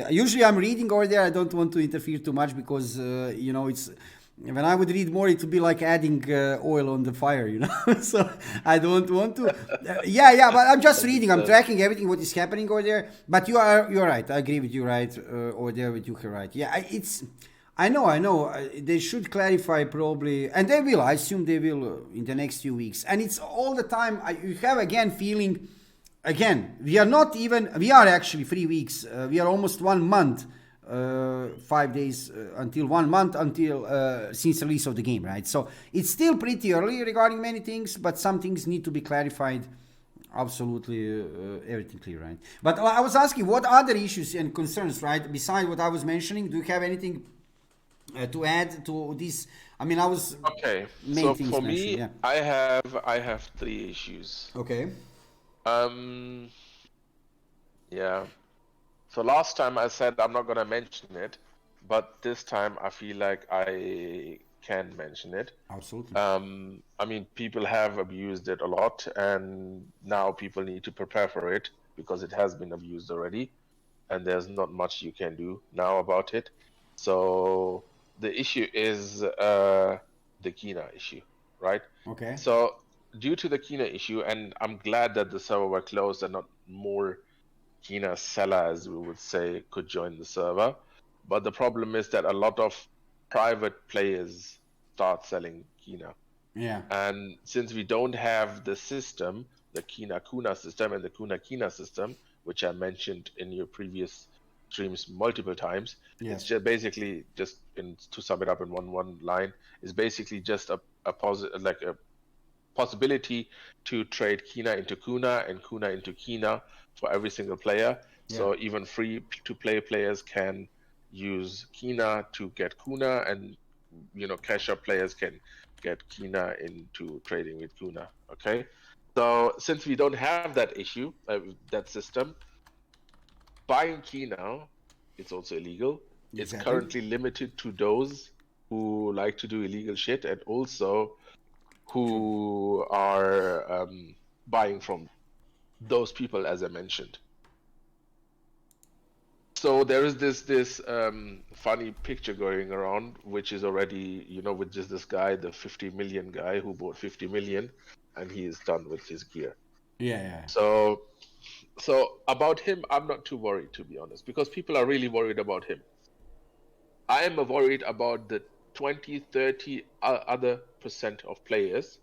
Usually I'm reading over there. I don't want to interfere too much because it's when I would read more, it would be like adding oil on the fire. So I don't want to. Yeah. But I'm just reading. I'm
Understand.
tracking everything what is happening over there. But you're right. I agree with you. Right over there with you. Right. Yeah. It's. I know, I know. They should clarify probably, and they will. I assume they will in the next few weeks. And it's all the time. You have again feeling. Again, we are not even. We are actually 3 weeks. We are almost 1 month. 5 days until 1 month until since release of the game, right? So it's still pretty early regarding many things, but some things need to be clarified. Absolutely, everything clear, right? But I was asking, what other issues and concerns, right? Besides what I was mentioning, do you have anything to add to this? I mean, I was
Okay,
main
so
things
for
mentioned.
me,
Yeah.
I have three issues.
Okay.
Um, yeah. So last time I said I'm not gonna mention it, but this time I feel like I can mention it.
Absolutely.
I mean, people have abused it a lot, and now people need to prepare for it because it has been abused already, and there's not much you can do now about it. So the issue is the Kina issue, right?
Okay.
So due to the Kina issue, and I'm glad that the server were closed and not more Kina seller, as we would say, could join the server. But the problem is that a lot of private players start selling Kina.
Yeah.
And since we don't have the system, the Kina Kuna system and the Kuna Kina system, which I mentioned in your previous streams multiple times, it's
Yes.
just basically to sum it up in one line, is basically just like a possibility to trade Kina into Kuna and Kuna into Kina for every single player.
Yeah.
So even free to play players can use Kina to get Kuna, and cash up players can get Kina into trading with Kuna. Okay, so since we don't have that issue, that system, buying Kina, it's also illegal. It's
Exactly.
currently limited to those who like to do illegal shit, and also
True.
who are buying from those people, as I mentioned. So there is this funny picture going around, which is already, with just this guy, the 50 million guy who bought 50 million, and he is done with his gear.
Yeah. Yeah.
So about him, I'm not too worried, to be honest, because people are really worried about him. I am worried about the 20, 30 other percent of players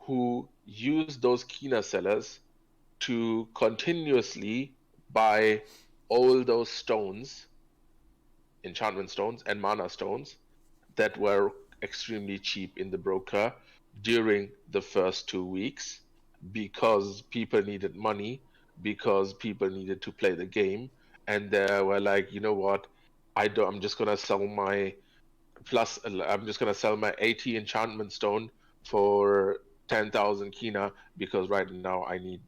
who use those Kina sellers to continuously buy all those stones, enchantment stones and mana stones, that were extremely cheap in the broker during the first 2 weeks, because people needed money, because people needed to play the game, and they were like, you know what, I'm just gonna sell my I'm just gonna sell my 80 enchantment stone for 10,000 Kina, because right now I need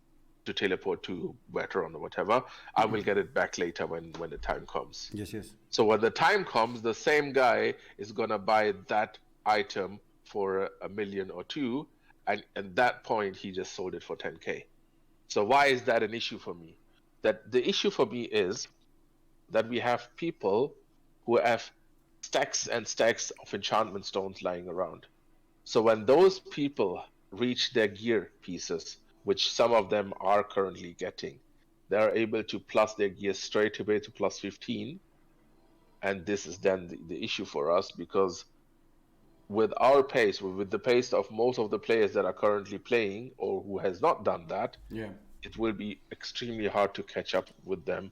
to teleport to Veteran or whatever. I will get it back later when the time comes.
Yes. Yes.
So when the time comes, the same guy is gonna buy that item for a million or two, and at that point he just sold it for 10k. So why is that an issue for me? That the issue for me is that we have people who have stacks and stacks of enchantment stones lying around. So when those people reach their gear pieces, which some of them are currently getting, they are able to plus their gear straight away to plus 15. And this is then the issue for us, because with our pace, with the pace of most of the players that are currently playing or who has not done that,
Yeah.
it will be extremely hard to catch up with them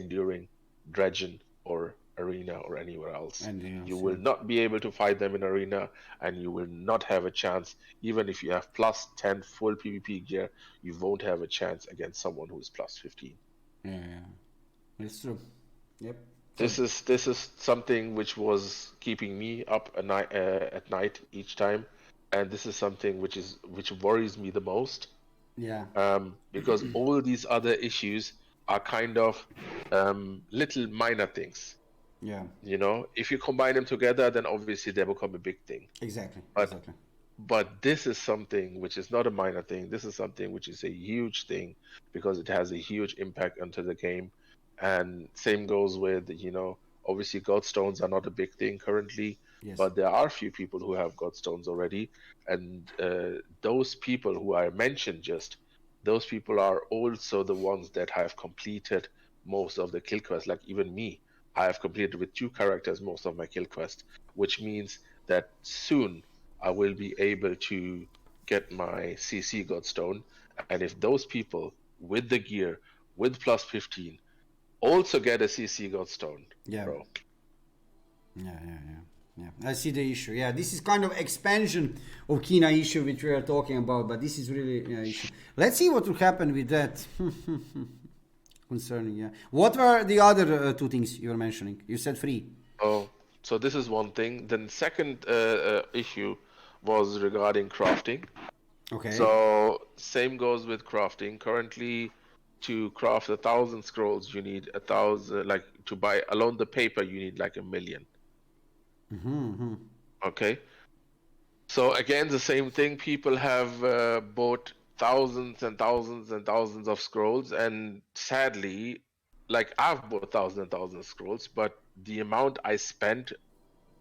during Dredgen or Arena or anywhere else.
Anything
You
else? Yeah.
will not be able to fight them in Arena, and you will not have a chance. Even if you have plus 10 full PvP gear, you won't have a chance against someone who is plus 15.
Yeah. Yeah. It's true. Yep. So
This is something which was keeping me up at night each time, and this is something which worries me the most,
yeah.
because all these other issues are kind of little minor things.
Yeah.
You know, if you combine them together, then obviously they become a big thing.
Exactly.
But
Exactly.
but this is something which is not a minor thing. This is something which is a huge thing because it has a huge impact onto the game. And same goes with, obviously Godstones are not a big thing currently,
Yes.
but there are a few people who have Godstones already. And those people who I mentioned just, those people are also the ones that have completed most of the kill quests. Like even me, I have completed with 2 characters most of my kill quest, which means that soon I will be able to get my CC Godstone. And if those people with the gear, with plus 15, also get a CC Godstone,
Yeah.
bro.
Yeah. Yeah. Yeah. Yeah. I see the issue. Yeah. This is kind of expansion of Kinah issue which we are talking about, but this is really issue. Let's see what will happen with that. Concerning. Yeah. What were the other two things you were mentioning? You said free.
Oh, so this is one thing. Then second issue was regarding crafting.
Okay.
So same goes with crafting. Currently, to craft 1,000 scrolls, you need 1,000. Like to buy alone the paper, you need like 1,000,000.
Mm-hmm.
Okay. So again, the same thing. People have bought thousands and thousands and thousands of scrolls, and sadly, like I've bought thousands and thousands of scrolls, but the amount I spent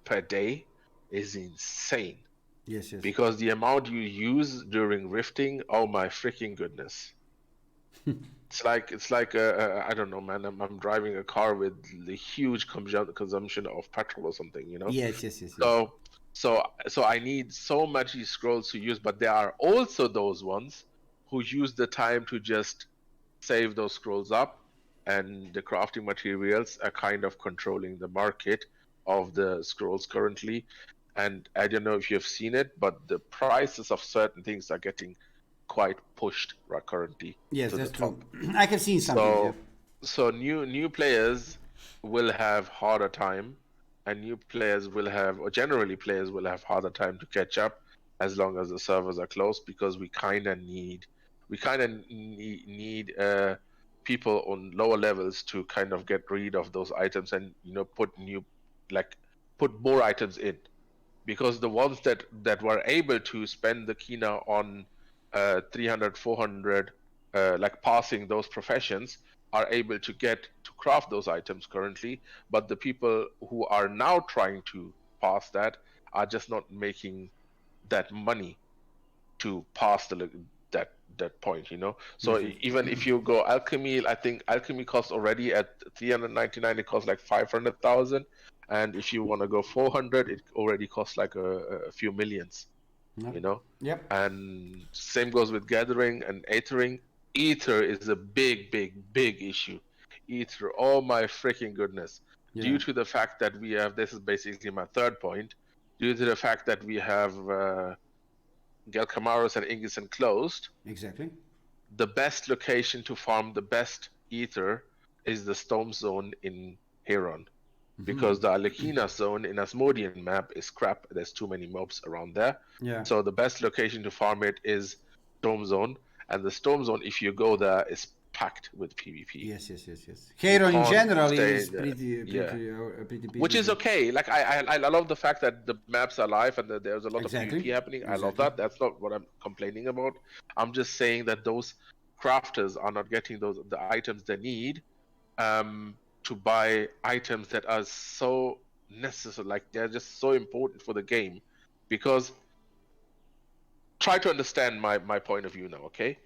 per day is insane
Yes. Yes.
because the amount you use during rifting, oh my freaking goodness. It's like I don't know, man. I'm driving a car with the huge consumption of petrol or something, you know.
Yes. Yes. Yes. Yes.
So so I need so much these scrolls to use, but there are also those ones who use the time to just save those scrolls up, and the crafting materials are kind of controlling the market of the scrolls currently. And I don't know if you've seen it, but the prices of certain things are getting quite pushed right currently
Yes,
to the
that's true.
top.
I have seen some things. Yeah.
So new players will have harder time, and new players will have, or generally players will have harder time to catch up as long as the servers are closed, because we kind of need people on lower levels to kind of get rid of those items and like put more items in, because the ones that were able to spend the Kinah on 300 400, like passing those professions, are able to get to craft those items currently, but the people who are now trying to pass that are just not making that money to pass that point, so
Yes, yes.
even if you go alchemy, I think alchemy costs already at 399, it costs like 500,000, and if you want to go 400, it already costs like a few millions,
Yep.
you know
Yep.
and same goes with gathering and aethering. Ether is a big issue. Ether, oh my freaking goodness,
Yeah.
due to the fact that we have, this is basically my third point, due to the fact that we have Gelcamaros and Ingison closed,
Exactly.
the best location to farm the best ether is the Storm Zone in Heron. Because the Alekina zone in Asmodean map is crap. There's too many mobs around there.
Yeah.
So the best location to farm it is Storm Zone. And the Storm Zone, if you go there, is packed with PvP.
Yes, yes, yes, yes.
You
Heron in
can't
general
stay
is
there. Yeah.
pretty
Which is
busy.
okay. Like I love the fact that the maps are live and that there's a lot of
Exactly.
PvP happening. I love
Exactly.
that. That's not what I'm complaining about. I'm just saying that those crafters are not getting the items they need to buy items that are so necessary. Like they're just so important for the game. Because try to understand my point of view now, okay?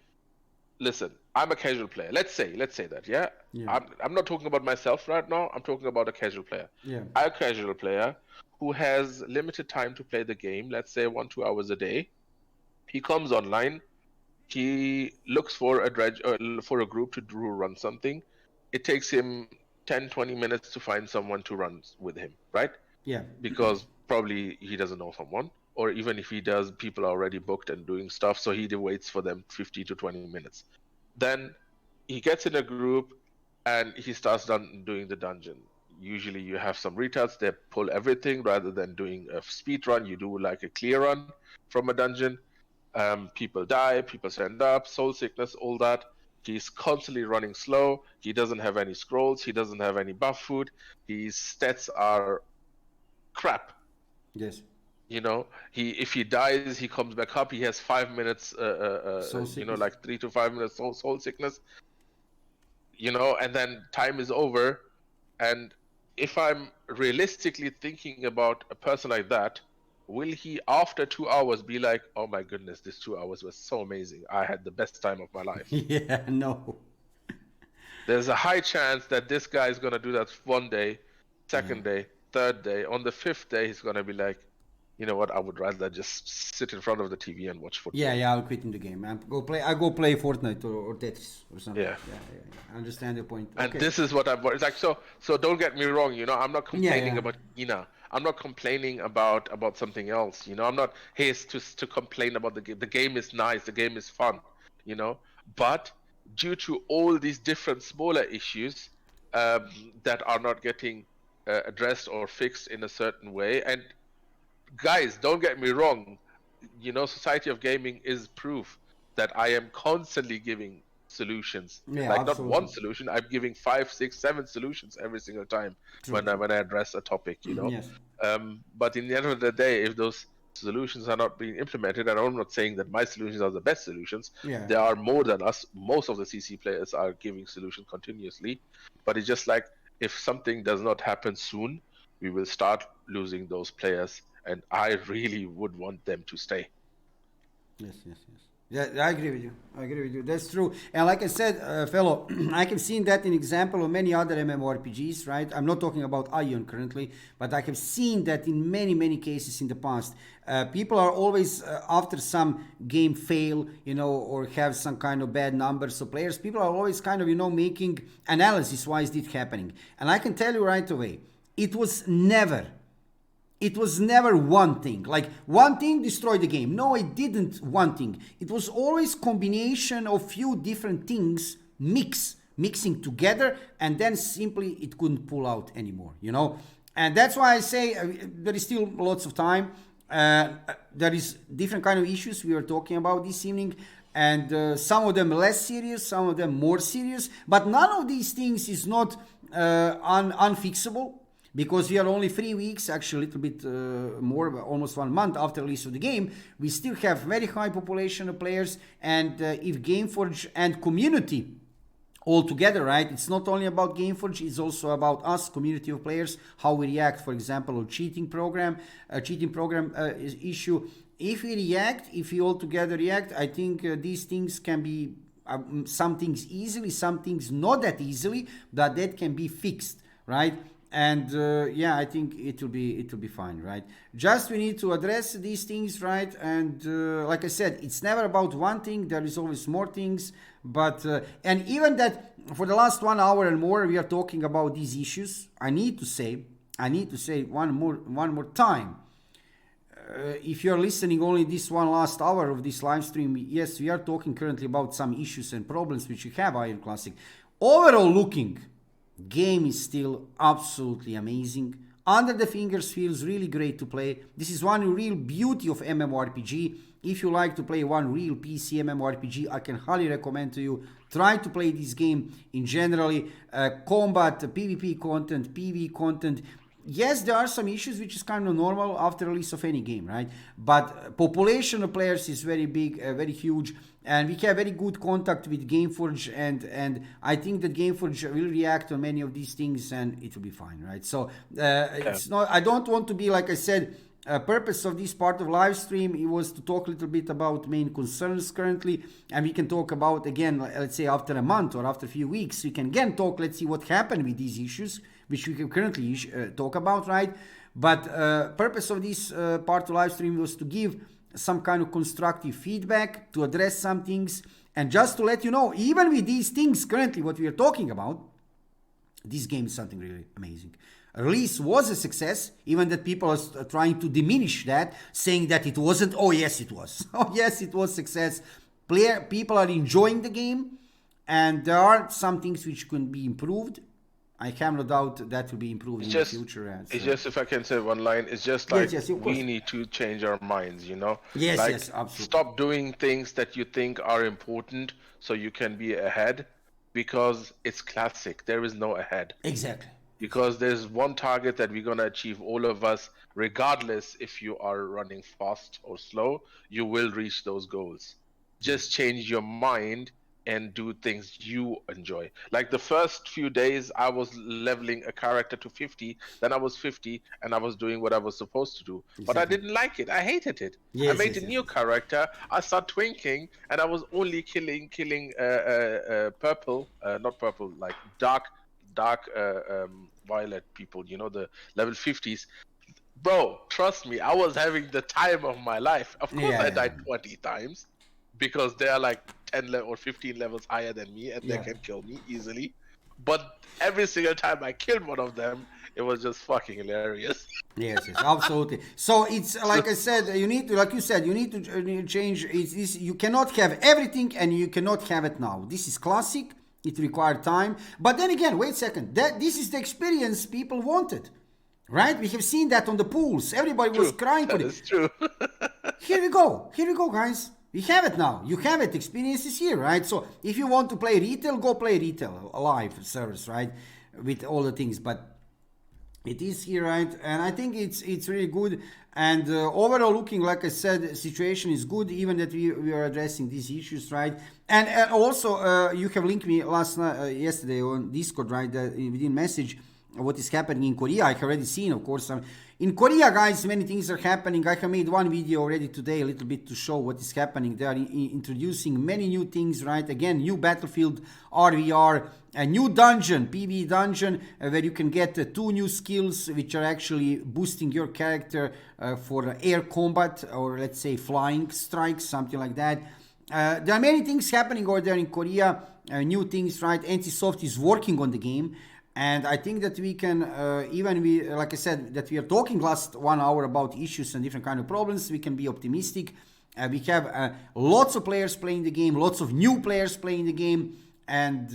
Listen, I'm a casual player. Let's say that, yeah.
Yeah.
I'm not talking about myself right now. I'm talking about a casual player.
Yeah.
I'm a casual player who has limited time to play the game, let's say 1-2 hours a day. He comes online, he looks for for a group to run something. It takes him 10-20 minutes to find someone to run with him, right?
Yeah.
Because probably he doesn't know someone, or even if he does, people are already booked and doing stuff, so he waits for them 50 to 20 minutes. Then he gets in a group and he starts doing the dungeon. Usually you have some retards, they pull everything rather than doing a speed run. You do like a clear run from a dungeon. People die, people stand up, soul sickness, all that. He's constantly running slow. He doesn't have any scrolls. He doesn't have any buff food. His stats are crap.
Yes.
If he dies, he comes back up. He has 5 minutes,
Soul sickness.
like 3 to 5 minutes soul sickness. And then time is over. And if I'm realistically thinking about a person like that, will he after 2 hours be like, oh my goodness, this 2 hours was so amazing, I had the best time of my life?
Yeah, no.
There's a high chance that this guy is going to do that one day, second day, third day. On the fifth day, he's going to be like, you know what, I would rather just sit in front of the TV and watch football.
Yeah, I'll quit in the game. I go play Fortnite or Tetris or something.
Yeah.
I understand your point.
And
Okay.
this is what I'm like. So don't get me wrong. I'm not complaining
Yeah.
about Kinah. I'm not complaining about something else. I'm not here to complain about the game. The game is nice. The game is fun. But due to all these different smaller issues that are not getting addressed or fixed in a certain way, and guys, don't get me wrong. Society of Gaming is proof that I am constantly giving solutions.
Yeah,
like
absolutely.
Not one solution. I'm giving 5, 6, 7 solutions every single time when I address a topic.
Yes.
But in the end of the day, if those solutions are not being implemented, and I'm not saying that my solutions are the best solutions.
Yeah.
There are more than us. Most of the CC players are giving solutions continuously, but it's just like if something does not happen soon, we will start losing those players. And I really would want them to stay.
Yes. Yeah, I agree with you. That's true. And like I said, fellow, I have seen that in example of many other MMORPGs, right? I'm not talking about Aion currently, but I have seen that in many cases in the past. People are always after some game fail, or have some kind of bad numbers. So players, people are always kind of, making analysis why is it happening. And I can tell you right away, it was never one thing. Like one thing destroyed the game. No, it didn't one thing. It was always combination of few different things mixing together, and then simply it couldn't pull out anymore, And that's why I say there is still lots of time. There is different kind of issues we were talking about this evening, and some of them less serious, some of them more serious, but none of these things is not unfixable. Because we are only 3 weeks, actually a little bit more, almost 1 month after release of the game, we still have very high population of players, and if Gameforge and community all together, right, it's not only about Gameforge, it's also about us, community of players, how we react, for example, on cheating program issue. If we all together react, I think these things can be, some things easily, some things not that easily, but that can be fixed, right? And I think it will be fine, right? Just we need to address these things, right? And like I said, it's never about one thing. There is always more things. But and even that for the last 1 hour and more, we are talking about these issues. I need to say one more time. If you are listening only this one last hour of this live stream, yes, we are talking currently about some issues and problems which we have Aion Classic. Overall looking, game is still absolutely amazing. Under the fingers feels really great to play. This is one real beauty of MMORPG. If you like to play one real PC MMORPG, I can highly recommend to you try to play this game in generally. Combat, PvP content, PvE content. Yes, there are some issues which is kind of normal after release of any game, right? But population of players is very big, very huge, and we have very good contact with Gameforge, and I think that Gameforge will react on many of these things, and it will be fine, right? So it's not. I don't want to be, like I said. Purpose of this part of live stream, it was to talk a little bit about main concerns currently, and we can talk about again, let's say after a month or after a few weeks, we can again talk, let's see what happened with these issues which we can currently talk about, right? But purpose of this part of live stream was to give some kind of constructive feedback, to address some things, and just to let you know, even with these things currently what we are talking about, this game is something really amazing. Release was a success, even that people are trying to diminish that, saying that it wasn't. Oh yes, it was. Oh yes, it was success. People are enjoying the game, and there are some things which can be improved. I have no doubt that will be improved in the future.
It's just, if I can say one line, it's just like we need to change our minds, you know?
Yes,
like,
yes, absolutely.
Stop doing things that you think are important so you can be ahead, because it's classic. There is no ahead.
Exactly.
Because there's one target that we're going to achieve, all of us, regardless if you are running fast or slow, you will reach those goals. Just change your mind and do things you enjoy. Like the first few days, I was leveling a character to 50, then I was 50, and I was doing what I was supposed to do. Exactly. But I didn't like it. I hated it. Yes, I made a new character. I started twinking, and I was only killing purple, not purple, like dark violet people, you know, the level 50s. Bro, trust me, I was having the time of my life. Of course, I died 20 times because they are like 10 or 15 levels higher than me, and they can kill me easily. But every single time I killed one of them, it was just fucking hilarious.
Yes, absolutely. So it's like I said, you need to, like you said, you need to change. You cannot have everything, and you cannot have it now. This is classic. It required time. But then again, wait a second. This is the experience people wanted. Right? We have seen that on the pools. Everybody was crying for it.
That's true.
Here we go. Here we go, guys. We have it now. You have it. Experience is here, right? So if you want to play retail, go play retail, a live service, right? With all the things. But it is here, right? And I think it's really good. And overall looking, like I said, the situation is good, even that we are addressing these issues, right? And also, you have linked me yesterday on Discord, right? Within message, what is happening in Korea. I have already seen, of course. In Korea, guys, many things are happening. I have made one video already today, a little bit to show what is happening. They are introducing many new things, right? Again, new Battlefield RVR, a new dungeon, PvE dungeon, where you can get 2 new skills, which are actually boosting your character for air combat, or let's say flying strikes, something like that. There are many things happening over there in Korea, new things, right? NCSoft is working on the game. And I think that we can, like I said, that we are talking last 1 hour about issues and different kind of problems. We can be optimistic. We have lots of players playing the game, lots of new players playing the game, and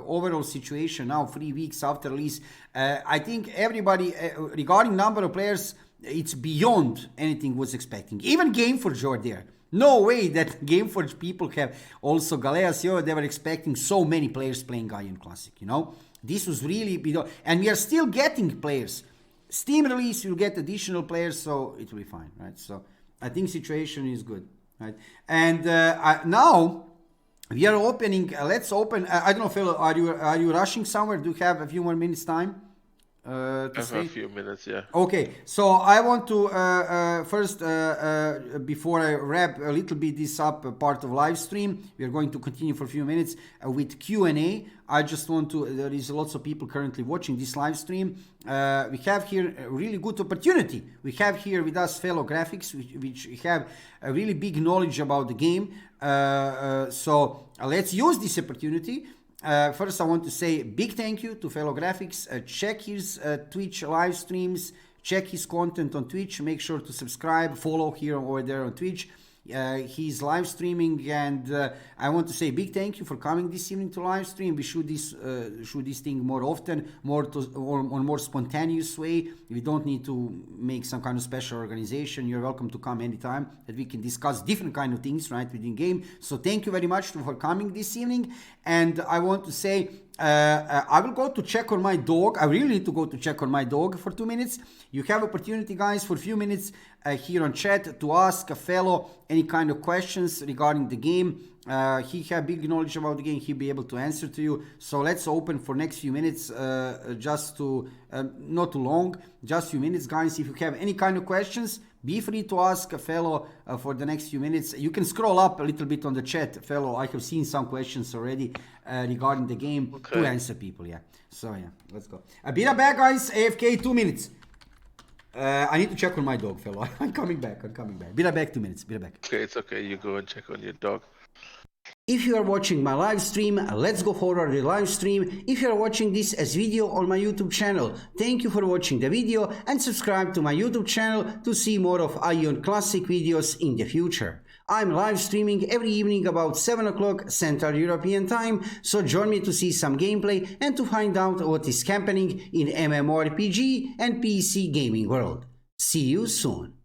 overall situation now 3 weeks after release. I think everybody, regarding number of players, it's beyond anything was expecting. Even Gameforge over there. No way that Gameforge people have also Galeas. They were expecting so many players playing Aion Classic, you know. This was really beyond, and we are still getting players. Steam release, you'll get additional players, so it will be fine, right? So I think situation is good, right? And now we are opening. Let's open. I don't know, Philo, are you rushing somewhere? Do you have a few more minutes time?
I have a few minutes, yeah.
Okay, so I want to first, before I wrap a little bit this up, part of live stream, we are going to continue for a few minutes with Q&A. I just want to, there is lots of people currently watching this live stream. We have here a really good opportunity. We have here with us FeloGrafix, which have a really big knowledge about the game. So let's use this opportunity. First, I want to say a big thank you to FeloGrafix. Check his Twitch live streams, check his content on Twitch. Make sure to subscribe, follow here or there on Twitch. He's live streaming, and I want to say a big thank you for coming this evening to live stream. We should this thing more often, on more spontaneous way. We don't need to make some kind of special organization. You're welcome to come anytime that we can discuss different kind of things right within game. So thank you very much for coming this evening. And I want to say I will go to check on my dog. I really need to go to check on my dog for 2 minutes. You have opportunity, guys, for a few minutes here on chat to ask a fellow any kind of questions regarding the game. He have big knowledge about the game. He'll be able to answer to you. So let's open for next few minutes, just to not too long, just few minutes, guys. If you have any kind of questions, be free to ask a fellow for the next few minutes. You can scroll up a little bit on the chat, fellow. I have seen some questions already regarding the game to answer people. Yeah. So yeah, let's go. I'll be right back, guys. AFK 2 minutes. I need to check on my dog, fellow. I'm coming back. Be right back, 2 minutes. Be right back.
Okay, it's okay. You go and check on your dog.
If you are watching my live stream, let's go forward the live stream. If you are watching this as video on my YouTube channel, thank you for watching the video and subscribe to my YouTube channel to see more of Aion classic videos in the future. I'm live streaming every evening about 7 o'clock Central European Time, so join me to see some gameplay and to find out what is happening in MMORPG and PC gaming world. See you soon.